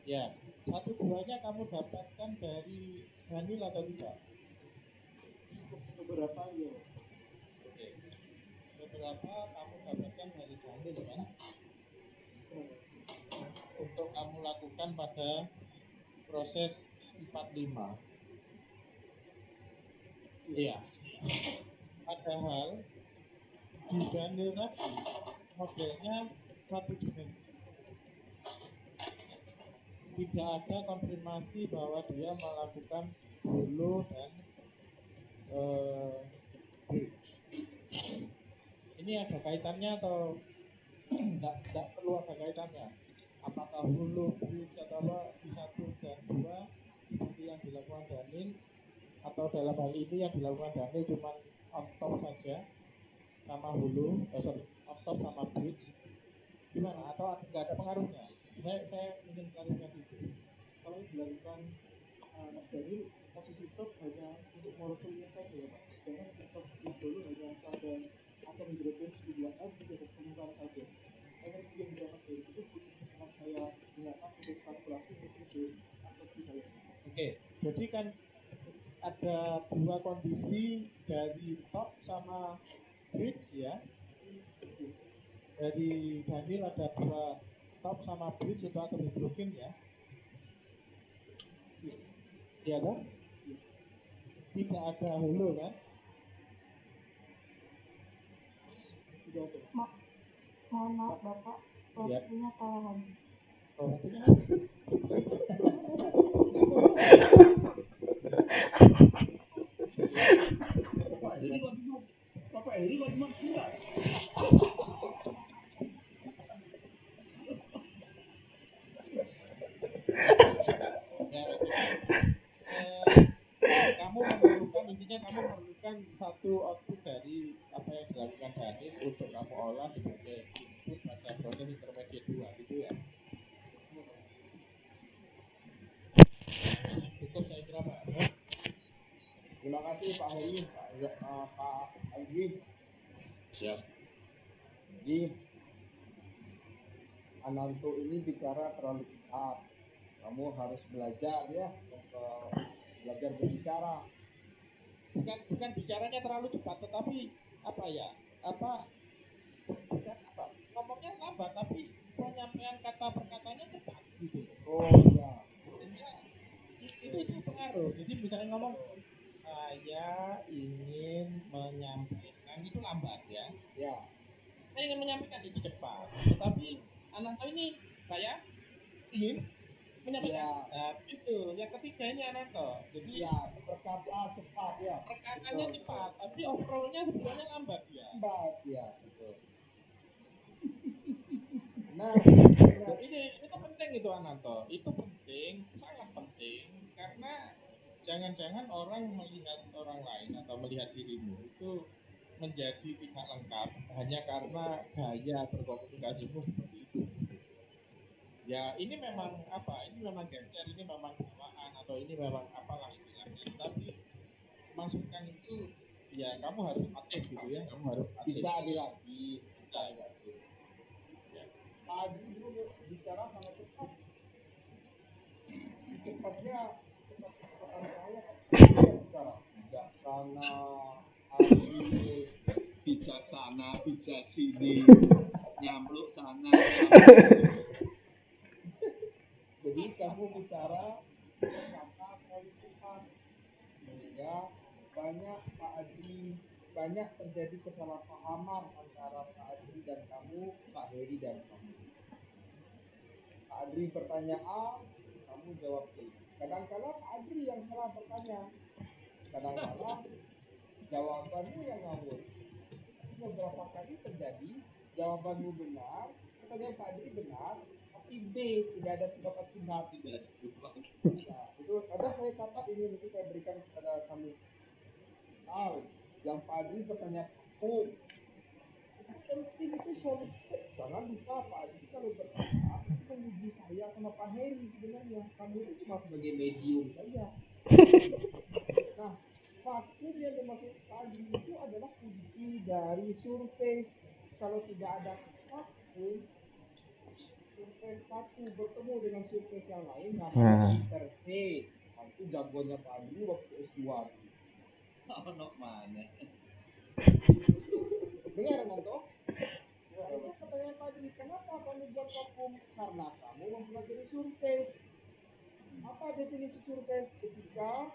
ya, 1, 2-nya kamu dapatkan dari Daniel atau tidak? Beberapa ya. Oke. Beberapa kamu dapatkan dari Daniel kan? Untuk kamu lakukan pada proses 45. Iya. Padahal di Daniel tadi modelnya satu dimensi. Tidak ada konfirmasi bahwa dia melakukan hollow dan bridge. Ini ada kaitannya atau tidak perlu ada kaitannya? Apakah hollow, bridge atau apa di 1 dan 2 seperti yang dilakukan Daniel, atau dalam hal ini yang dilakukan Daniel cuma on top saja sama hollow, on top sama bridge, gimana? Atau nggak ada pengaruhnya? Saya ingin klarifikasi itu. Kalau dilakukan dari posisi top hanya untuk molekulnya saja ya Pak. Sedangkan untuk dulu hanya pada atom hidrogen 9M di atas permukaan saja. Energi yang didapat dari itu akan saya gunakan untuk kalkulasi untuk absorpsi saya. Oke, jadi kan ada dua kondisi dari top sama bridge ya. Dari Daniel ada dua top sama bridge untuk atom hidrogen ya. Iya kan? Tidak ada hulu kan? Tidak ada. Mohon maaf Bapak, waktunya telah habis. Oh, waktunya Bapak Heri bagaimana sudah? kamu memerlukan satu output dari apa yang dilakukan Daniel untuk kamu olah sebagai input pada proses intermediate 2 gitu ya. Cukup saya kira Pak. Terima kasih Pak Heri, Pak Algi. Siap. Jadi Ananto ini bicara terlalu cepat. Kamu harus belajar ya, belajar berbicara. Bukan bicaranya terlalu cepat, tetapi ngomongnya lambat, tapi penyampaian kata perkataannya cepat gitu. Oh ya. Itu pengaruh. Jadi misalnya ngomong saya ingin menyampaikan itu lambat ya. Ya. Saya ingin menyampaikan itu cepat, tetapi Ananto ini saya ingin menyampaikan. Nah, itu yang ketiga ini Ananto. Jadi ya, berkata cepat ya. Perkataannya cepat, tapi overall-nya sebenarnya lambat ya. Lambat ya, betul. Ananto, itu penting, sangat penting, karena jangan-jangan orang melihat orang lain atau melihat dirimu itu menjadi tidak lengkap hanya karena gaya berkomunikasimu seperti itu. Ya ini memang apa? Ini memang gesture, ini memang bawaan atau ini memang apalah istilahnya. Tapi masukan itu ya kamu harus aktif gitu ya, kamu harus aktif. Bisa dilatih, Bisa dilatih. Ya. Pak Adri dulu bicara sama cepat. Cepatnya cepat-cepatan saya sekarang. Bijaksana, adil, Bijaksana, bijak sini, nyampluk sana. Jadi kamu bicara kata terlalu cepat sehingga banyak Pak Adri banyak terjadi kesalahpahaman antara Pak Adri dan kamu, Pak Heri dan kamu. Pak Adri bertanya A, kamu jawab B. Kadang-kadang Pak Adri yang salah bertanya, kadang-kadang jawabanmu yang ngawur. Beberapa kali terjadi jawabanmu benar, pertanyaan Pak Adri benar, tapi B tidak ada sebab akibat. Nah, itu ada saya catat ini nanti saya berikan kepada kamu. Misal yang Pak Adri bertanya oh, itu penting itu solid step. Jangan lupa Pak Adri kalau bertanya itu menguji saya sama Pak Heri sebenarnya. Kamu itu cuma sebagai medium saja. Nah, vakum yang dimaksud tadi itu adalah kunci dari surface. Kalau tidak ada vakum, surface satu bertemu dengan surface yang lain namanya interface. Nah, itu jagoannya Pak Adri waktu S2. Ono mana? Dengar Nanto? Nah, itu pertanyaan Pak Adri, kenapa kamu buat vakum? Karena kamu mempelajari surface. Apa definisi surface? Ketika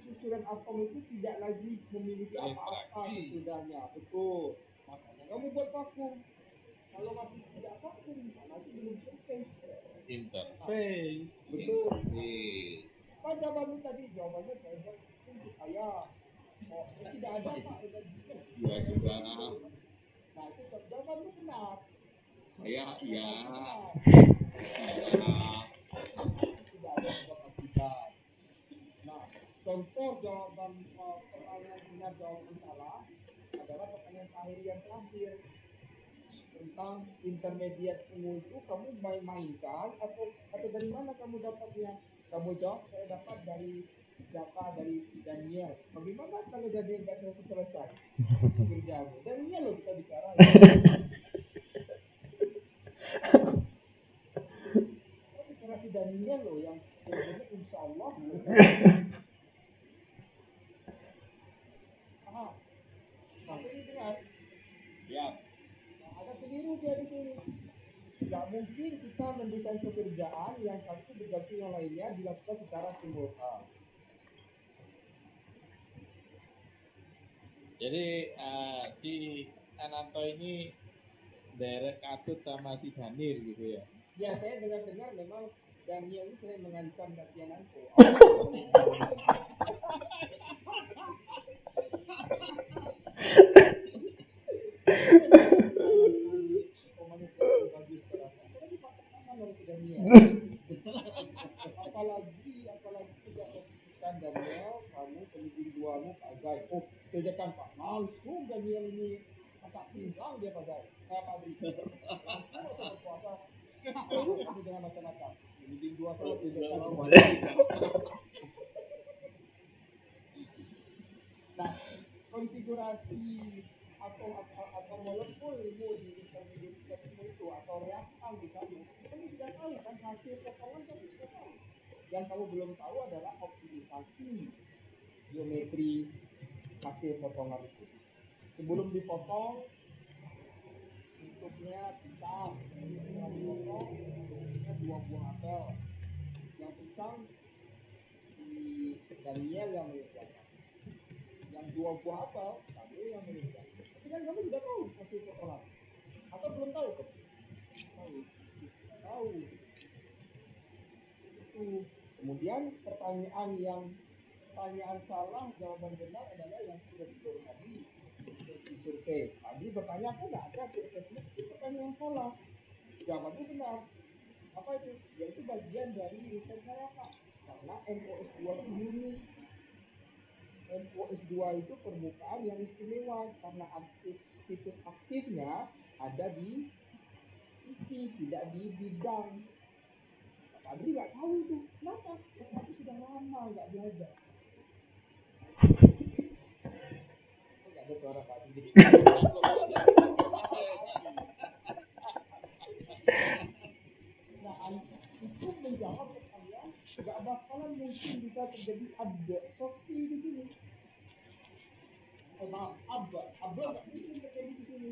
susunan atom itu tidak lagi memiliki apa-apa sesudahnya, betul. Makanya kamu buat vakum. Kalau masih tidak vakum di sana itu belum surface. Interface. Betul. Interface. Apa jawabanmu tadi? Jawabannya saya buat vakum supaya tidak ada Pak energinya. Ya sudah. Nah itu jawabanmu benar. Saya iya. Tidak ada sebab akibat. Nah, contoh jawaban pertanyaan benar jawaban salah adalah pertanyaan akhir yang terakhir tentang intermediate ungu itu kamu main-mainkan atau dari mana kamu dapatnya? Kamu jawab saya dapat dari data dari si Daniel. Bagaimana kalau Daniel nggak selesai kerjaanmu? Daniel loh kita bicara. Ya. Kita bicara si Daniel loh yang kerjanya insya Allah. Aha. Nah, ini dengar. Ya. Nah, ada keliru dia di sini. Tidak mungkin kita mendesain pekerjaan yang satu bergantung yang lainnya dilakukan secara simultan. Jadi si Ananto ini derek katut sama si Daniel gitu ya. Ya saya dengar-dengar memang Daniel ini sering mengancam si Ananto. apalagi sejak memutuskan Daniel kamu pemimpin duamu Pak Zai. Oh kerjakan Pak, langsung Daniel ini masak pinggang dia Pak Zai. Pak Adri langsung atau berpuasa kamu jangan macam-macam pemimpin dua saya kerjakan semuanya. Nah konfigurasi atau molekul di intermediate step itu atau reaktan di kamu sudah tahu kan hasil potongan kamu sudah tahu. Yang kamu belum tahu adalah optimisasi geometri hasil potongan itu. Sebelum dipotong bentuknya pisang, setelah dipotong bentuknya 2 buah apel. Yang pisang di Daniel yang mengerjakan. Yang 2 buah apel kamu yang mengerjakan. Tapi kan kamu sudah tahu hasil potongan. Atau belum tahu? Tahu. Itu. Kemudian pertanyaan salah, jawaban benar adalah yang sudah diturun tadi, si surface. Tadi bertanya aku nggak ada surface itu pertanyaan salah. Jawabannya benar. Apa itu? Yaitu bagian dari riset saya Pak. Karena MOS2 itu unik. MOS2 itu permukaan yang istimewa karena situs aktifnya ada di sisi, tidak di bidang. Pak Adri nggak tahu itu. Kenapa? Karena aku sudah lama nggak belajar. Nggak ada suara Pak Adri. Nah, itu menjawab pertanyaan nggak bakalan mungkin bisa terjadi absorpsi di sini. Maaf, nggak mungkin terjadi di sini.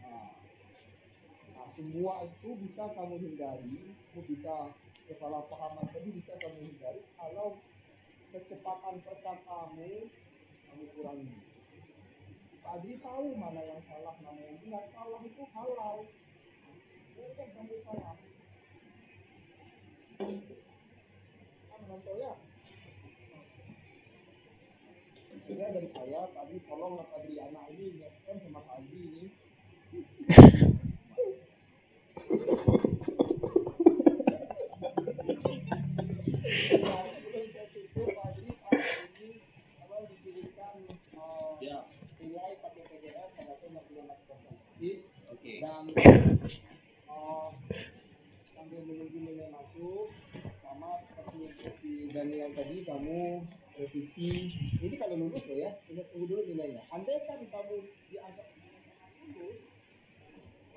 Nah, semua itu bisa kamu hindari, kamu bisa kesalahpahaman tadi bisa kamu hindari kalau kecepatan perkataanmu kamu kurangi. Pak Adri tahu mana yang salah, mana yang benar. Salah itu halal. Bukan kamu salah. Menonton ya. Jadi dari saya, Pak Adri tolonglah Pak Adri anak ini ingatkan sama Pak Adri ini. Nah, sebelum saya tutup, Pak Adri ini dikirimkan nilai pakai PDF pada saya 65%. Oke. Dan sambil menunggu nilai masuk, sama seperti untuk si Daniel tadi, kamu revisi. Ini kalau lulus loh ya, kita tunggu dulu nilainya. Andai kan kamu dianggap lulus,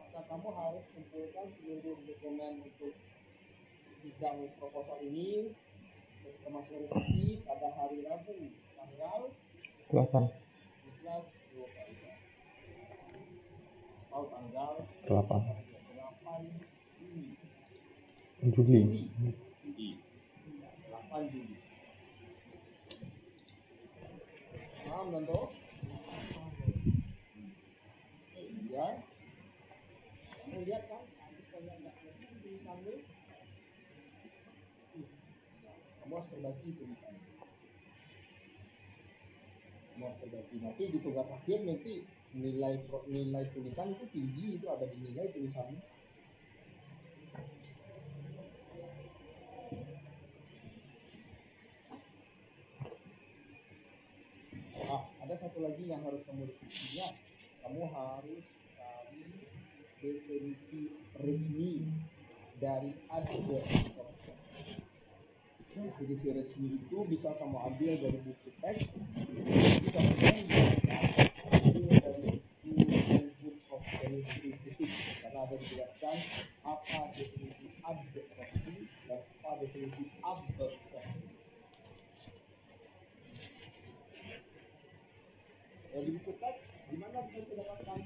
maka kamu harus kumpulkan seluruh dokumen untuk sidang proposal ini, termasuk revisi pada hari Rabu tanggal 8 atau tanggal 8 Juli. Juli. 8 Juli. Paham Nando? Ya. Kamu lihat kan? Kamu harus berbagi tulisannya. Nanti di tugas akhir nanti nilai tulisan itu tinggi, itu ada di nilai tulisannya. Ada satu lagi yang harus kamu revisinya. Kamu harus cari definisi resmi dari adverb. Definisi resmi itu bisa kamu ambil dari buku teks, bisa ambil dari buku of chemistry physics. Karena ada dijelaskan apa definisi adsorpsi dan apa definisi absorpsi. Di buku teks, di mana bisa didapatkan?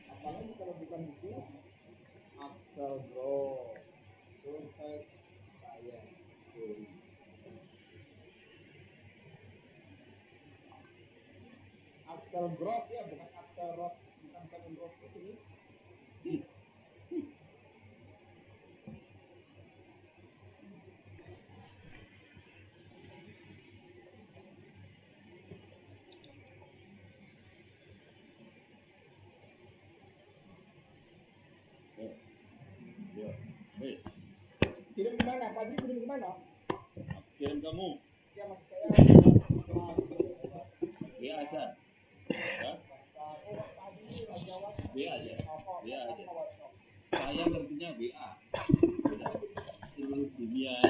Apalagi kalau bukan buku Axel Gross, Surface Science Theory. Axel Gross ya, bukan Axel Ross, bukan Ross ini. Kirim kemana? Pak Adri kirim kemana? Kirim kamu. Ya maksud saya. Dia aja. Ya? WA aja. WA aja. Saya ngertinya WA. Seluruh dunia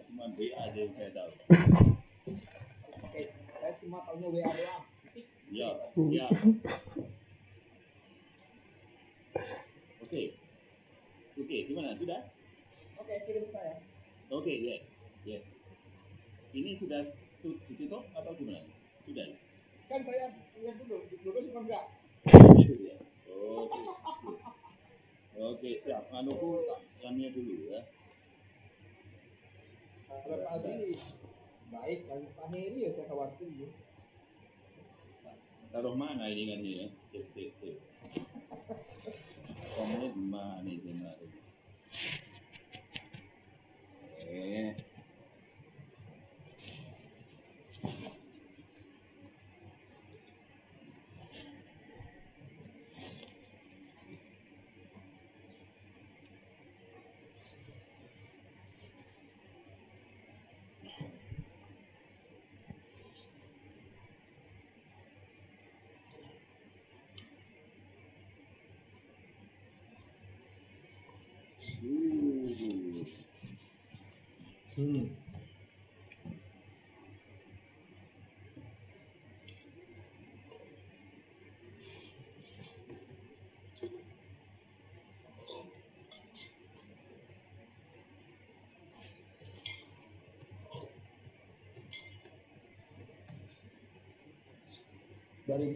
cuma WA aja yang saya tahu. Oke, saya cuma taunya WA doang. Ya, ya. Oke, gimana? Sudah? Oke, kirim ke saya. Oke, yes. Ini sudah ditutup atau gimana? Sudah. Kan saya lihat dulu, lulus apa enggak? Gitu ya. Oh, oke, siap. Anuku tangannya dulu ya. Kalau Pak Adri baik, kalau Pak Heri ya saya khawatir ya. Taruh mana ini kan ya? Sip. Komnya di mana ini? Dari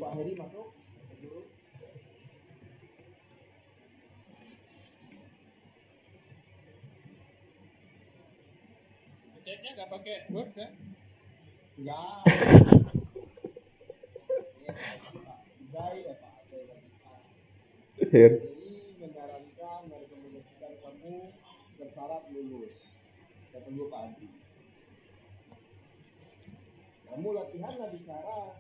Pak Heri masuk. Ceknya nggak pakai Word kan? Enggak. Zai ya Pak. Here. Jadi menyarankan merekomendasikan kamu bersyarat lulus. Kita tunggu Pak Adi. Kamu latihanlah bicara,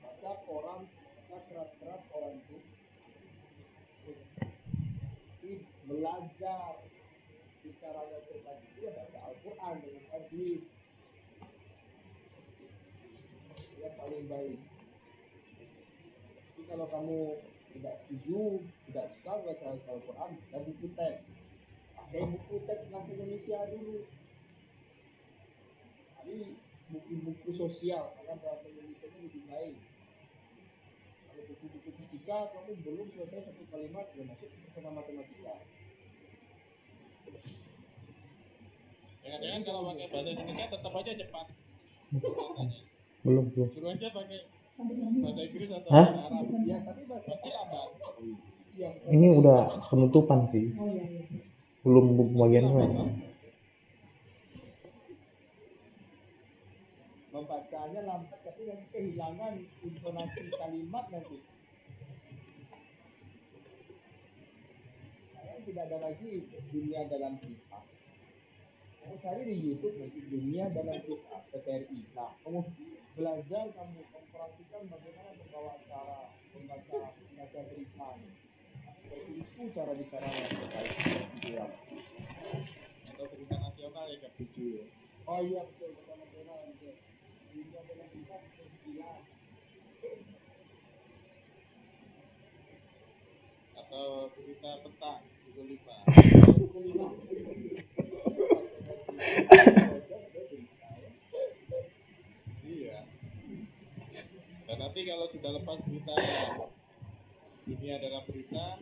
baca koran, baca keras-keras koran itu. Belajar bicara yang terbaik itu ya baca Al-Quran dengan hadis. Yang paling baik. Tapi kalau kamu tidak setuju, tidak suka baca Al-Quran, dan buku teks. Pakai buku teks bahasa Indonesia dulu. Tapi buku-buku sosial, karena bahasa Indonesia itu lebih baik. Kalau buku-buku fisika, kamu belum selesai satu kalimat, sudah masuk ke sana matematika. Jangan-jangan kalau pakai bahasa Indonesia tetap aja cepat. Belum. Suruh aja pakai bahasa Inggris atau Hah? bahasa Arab. Ya, tapi Pasti lambat. yang Ini udah penutupan sih. Belum pembagian gue. membacanya lambat, tapi nanti kehilangan intonasi kalimat nanti. Saya tidak ada lagi dunia dalam kita. Kamu cari di YouTube nanti dunia dalam kita PTRI. Nah, kamu belajar, kamu perhatikan bagaimana membawa acara, membaca berita. Nah, seperti itu cara bicara yang terbaik. Ya. Atau berita nasional ya Kak 7 ya. Oh iya betul, berita nasional betul. Dunia dalam kita 9. Atau berita petang 25. Iya. Dan nanti kalau sudah lepas berita dunia dalam berita,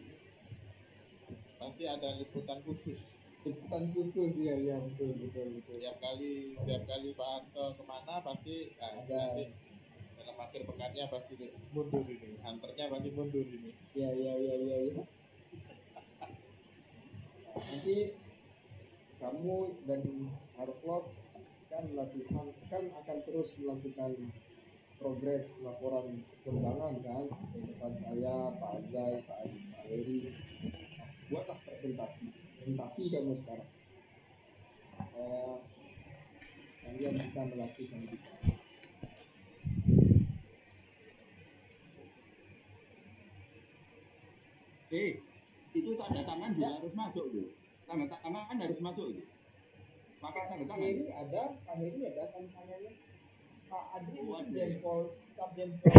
pasti ada liputan khusus. Liputan khusus ya betul. Tiap kali Pak Harto kemana pasti ada. Nanti dalam akhir pekannya pasti mundur ini, anternya pasti mundur ini. Ya. Nanti kamu dan Harvard kan latihan, kan akan terus melakukan progres laporan perkembangan kan di depan saya, Pak Azai, Pak Adi, Pak Heri. Buatlah presentasi kamu sekarang. Kalian bisa melakukan bicara. Itu tanda tangan juga harus masuk tuh. Tanda tangan harus masuk itu. Pakai tanda Pak tangan. Heri ada tanda tangannya. Pak Adri mungkin jempol, tetap jempol.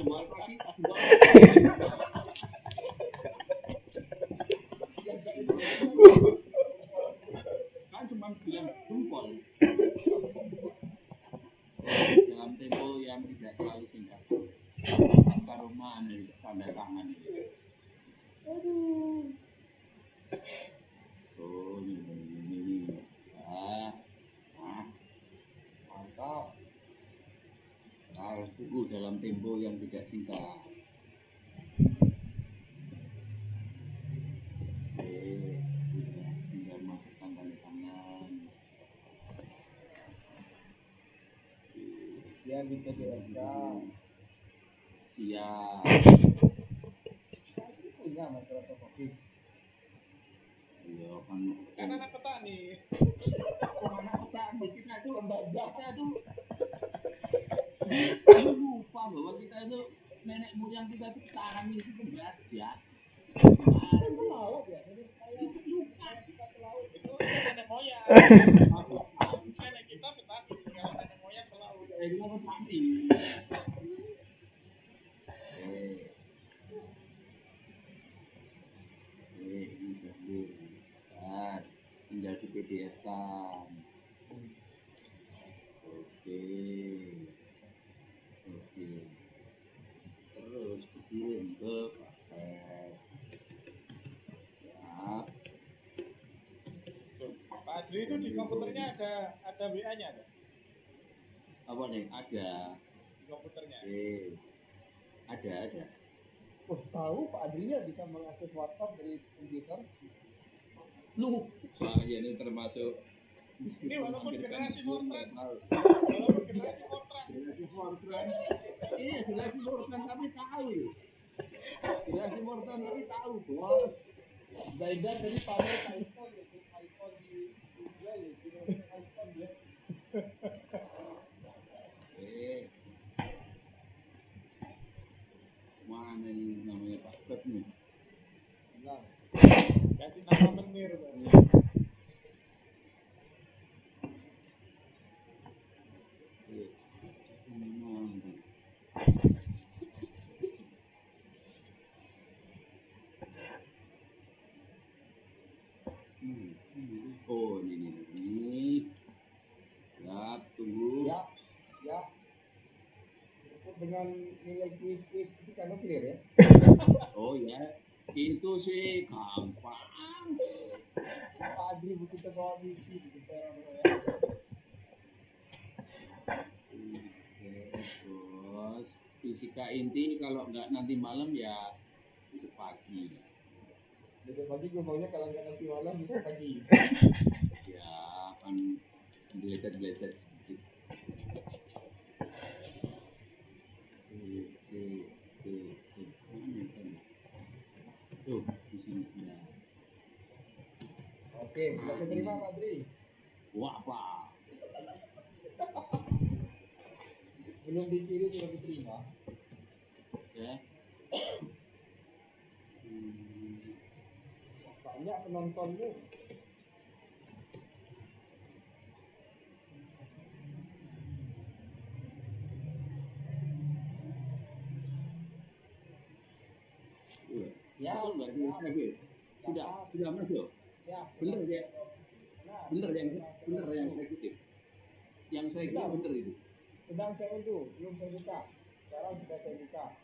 Jual kaki, kan cuma bilang jempol. Dalam tempo yang tidak terlalu singkat. Karuman dari tanda tangan itu. Oh, ini. Mantap. Harus buku dalam tempo yang tidak singkat. Sudah tinggal masukkan tanda tangan. Biar bisa direkam. Siap. Punya Microsoft Office. Iya Kan anak petani. anak petani kita itu lupa bahwa kita itu nenek moyang kita itu petani itu penjajah. Itu laut ya, jadi saya lupa kita pelaut. Itu nenek moyang. Nenek kita petani, kalau nenek moyang pelaut. Kita petani. Ini sudah tinggal di PDF Adri itu di komputernya ada WA-nya ada Apa nih? Ada. di komputernya. Ada. Oh, tahu Pak Adrinya bisa mengakses WhatsApp dari komputer. Lu, soalnya ini termasuk Ini walaupun generasi Fortran. tahu. Walaupun generasi Fortran. Generasi Fortran. Iya, generasi Fortran tapi tahu. Generasi Fortran tapi tahu, bos. Zaidan tadi pamer iPhone gitu, iPhone di jual gitu, iPhone dia. Mana ini namanya Pak Bet nih? Nah, Kasih nama menir. Oh, ini. Ya, tunggu. ya. Cukup dengan nilai kuis fisika nuklir ya. Oh ya, itu sih gampang. Pak Adri begitu bawa misi begitu ya. Terus fisika inti kalau nggak nanti malam ya besok pagi. Besok pagi gue maunya kalau nggak nanti malam besok pagi. Ya kan bleset sedikit. Mana kan? Tuh di sini ya. Oke, sudah saya terima Pak Adri. Wah apa? Belum dikirim sudah diterima. Ya. Banyak penontonmu. Siap. Betul nggak sih? Sudah masuk. Ya. Bener ya? Nah, Bener yang saya kutip. Yang saya kira bener itu. Sedang saya unduh, belum saya buka. Sekarang sudah saya buka.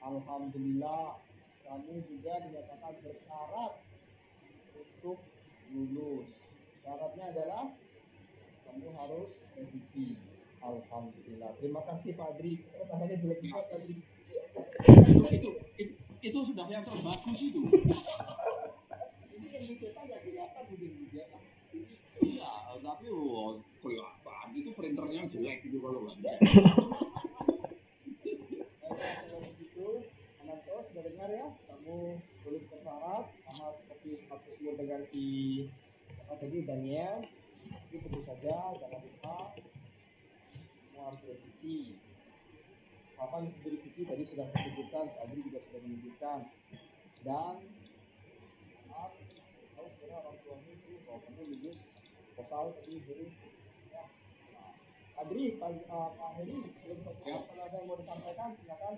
Alhamdulillah, kamu juga dinyatakan bersyarat untuk lulus. Syaratnya adalah kamu harus revisi. Alhamdulillah. Terima kasih Pak Adri. Tangannya jelek juga Pak Adri. Itu sudah yang terbagus itu. Ini yang dicetak nggak kelihatan mungkin juga. Iya, tapi kelihatan itu printernya jelek gitu kalau nggak bisa. Kalau begitu, Ananto sudah dengar ya, kamu lulus bersyarat sama seperti statusmu dengan si apa tadi Daniel. Jadi tentu saja jangan lupa kamu harus revisi. Apa mesti direvisi tadi sudah disebutkan, tadi juga sudah menunjukkan. Dan maaf, tahu sebenarnya orang tuamu itu bahwa kamu lulus proposal tadi jadi ya. Nah, Adri, Pak Heri, belum saya kalau ada yang mau disampaikan, silakan.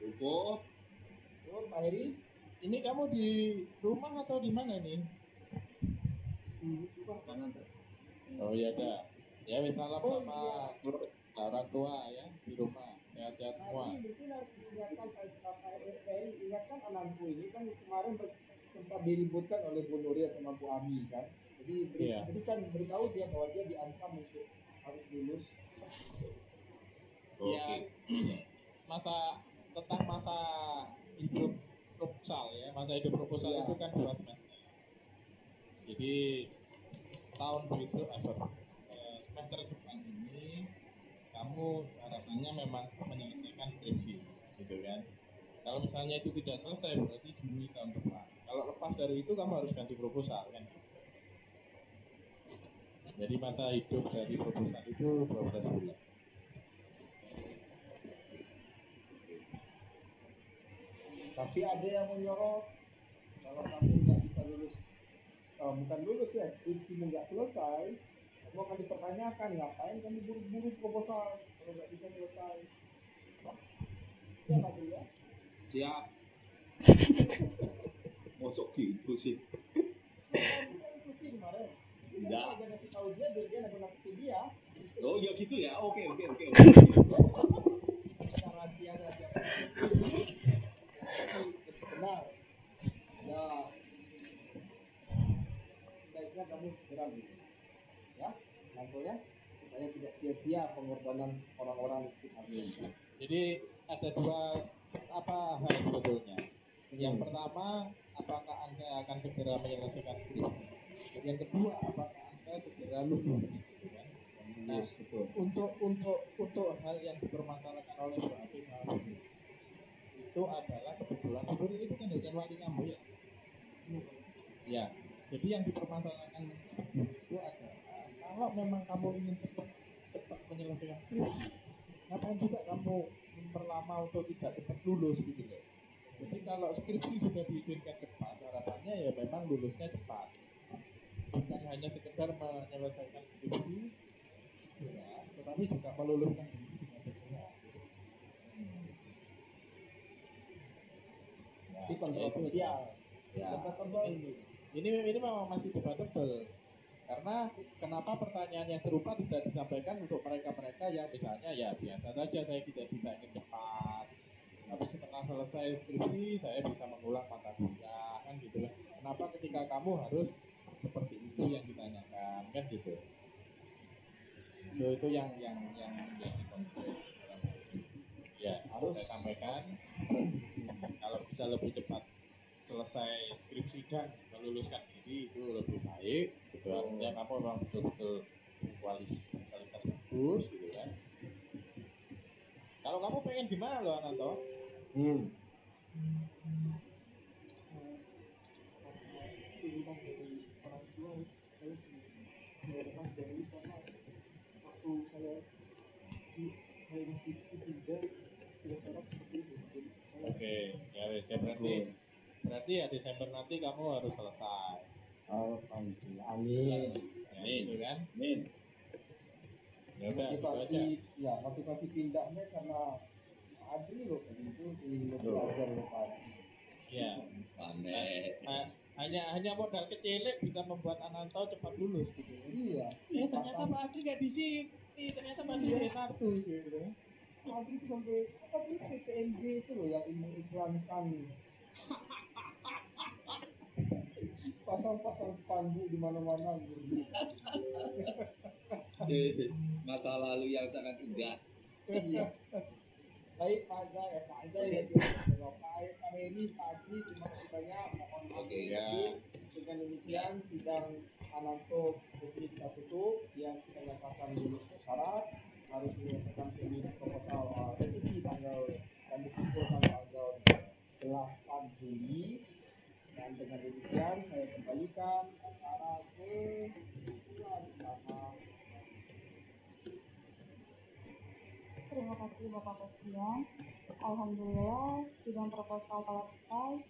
Cukup. Pak Heri, Ini kamu di rumah atau di mana nih? Kanan. Oh iya dah. Ya wis salam sama orang tua ya di rumah. Sehat-sehat semua. Ini mungkin harus diingatkan Pak Heri, ingatkan anakku ini kan kemarin sempat diributkan oleh Bu Nuril sama Bu Ami kan. Jadi berikan beritahu dia bahwa dia diancam untuk harus lulus. Oke. Ya, tentang masa hidup proposal ya, masa hidup proposal itu kan 2 semester. Jadi setahun besok, semester depan ini kamu harapannya memang menyelesaikan skripsi, gitu kan? Kalau misalnya itu tidak selesai berarti Juni tahun depan. Kalau lepas dari itu kamu harus ganti proposal kan? Jadi masa hidup dari proposal itu 12 bulan. Tapi ada yang menyorot kalau kamu nggak bisa lulus, bukan lulus ya, skripsimu nggak selesai, kamu akan dipertanyakan ngapain kamu buru-buru proposal kalau nggak bisa selesai. Ya Pak ya. Siap. Mosok gitu sih. Bukan itu sih kemarin. Enggak. Dia ngasih tahu dia biar dia nakut-nakutin dia. Oh ya gitu ya. Oke. Kita rahasia saja. Benar. Ya. Baiknya kamu segera lulus. sia-sia pengorbanan orang-orang di sekitarnya. Jadi ada dua hal sebetulnya. Yang pertama, apakah Anda akan segera menyelesaikan skripsi? Yang kedua, apakah Anda segera lulus? Gitu kan? Nah, Betul. untuk hal yang dipermasalahkan oleh Pak Abi itu adalah kebetulan itu kan dosen wali kamu ya. Ya, jadi yang dipermasalahkan itu adalah kalau memang kamu ingin cepat menyelesaikan skripsi, ngapain juga kamu memperlama untuk tidak cepat lulus gitu loh. Jadi kalau skripsi sudah diizinkan cepat, harapannya ya memang lulusnya cepat. Bukan hanya sekedar menyelesaikan skripsi segera, tetapi juga meluluskan diri dengan segera. Ini kontroversial. Ya. Debatable ini. Ini memang masih debatable. Karena kenapa pertanyaan yang serupa tidak disampaikan untuk mereka-mereka yang misalnya ya biasa saja saya tidak ingin cepat, tapi setelah selesai skripsi saya bisa mengulang mata kuliah kan gitu lah. Kenapa ketika kamu harus seperti itu yang ditanyakan kan gitu. Itu yang menjadi konflik. Ya harus saya sampaikan kalau bisa lebih cepat selesai skripsi dan meluluskan diri itu lebih baik gitu. Artinya kamu memang betul-betul kualitas bagus gitu kan. Kalau kamu pengen gimana loh Ananto? Turunan dari orang tua, saya prioritas dari karena waktu saya di daerah itu tidak syarat seperti itu. Jadi saya Oke, ya wes ya berarti ya Desember nanti kamu harus selesai. Alhamdulillah. Amin. Ya, gitu kan? Amin. Ya udah, gitu aja. Motivasi pindahnya karena Pak Adri loh tadi itu ingin belajar loh Pak Adri. Ya. Panen. Hanya modal kecil bisa membuat Ananto cepat lulus gitu. Iya. Ternyata Pak Adri nggak di sini. Ternyata Pak Adri S1 gitu. Pak Adri itu sampai apa sih PTNG itu loh yang mengiklankan pasang-pasang spanduk di mana-mana gitu. Masa lalu yang sangat indah. Iya. Baik Pak Azai ya Pak Reni, Pak Adri, terima kasih banyak. Mohon maaf. Oke. Ya. Dengan demikian sidang Ananto resmi kita tutup. Yang kita nyatakan lulus syarat harus menyelesaikan sendiri proposal revisi tanggal dan dikumpulkan tanggal 8 Juli. Dan dengan demikian saya kembalikan acara ke tuan bersama. Terima kasih Bapak Presiden. Alhamdulillah sidang proposal telah selesai.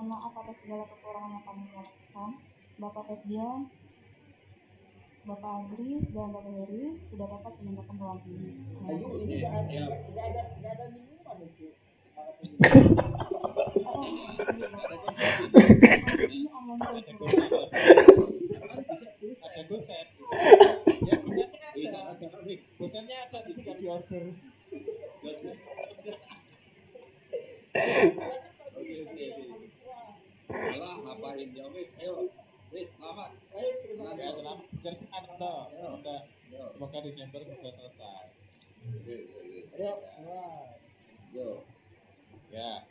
Mohon maaf atas segala kekurangan yang kami lakukan. Bapak Presiden, Bapak Adri dan Bapak Heri sudah dapat menyampaikan ruang ini. Ayo ini nggak ada minuman itu. Ada goset. Ya gosetnya ada. Gosetnya ada tapi nggak diorder. Oke. Alah, ngapain ya wis, ayo. Wis, selamat. Baik, terima kasih. Ya, selamat pekerjaan Ananto. Semoga Desember sudah selesai. Ayo, mulai. Yo. Ya.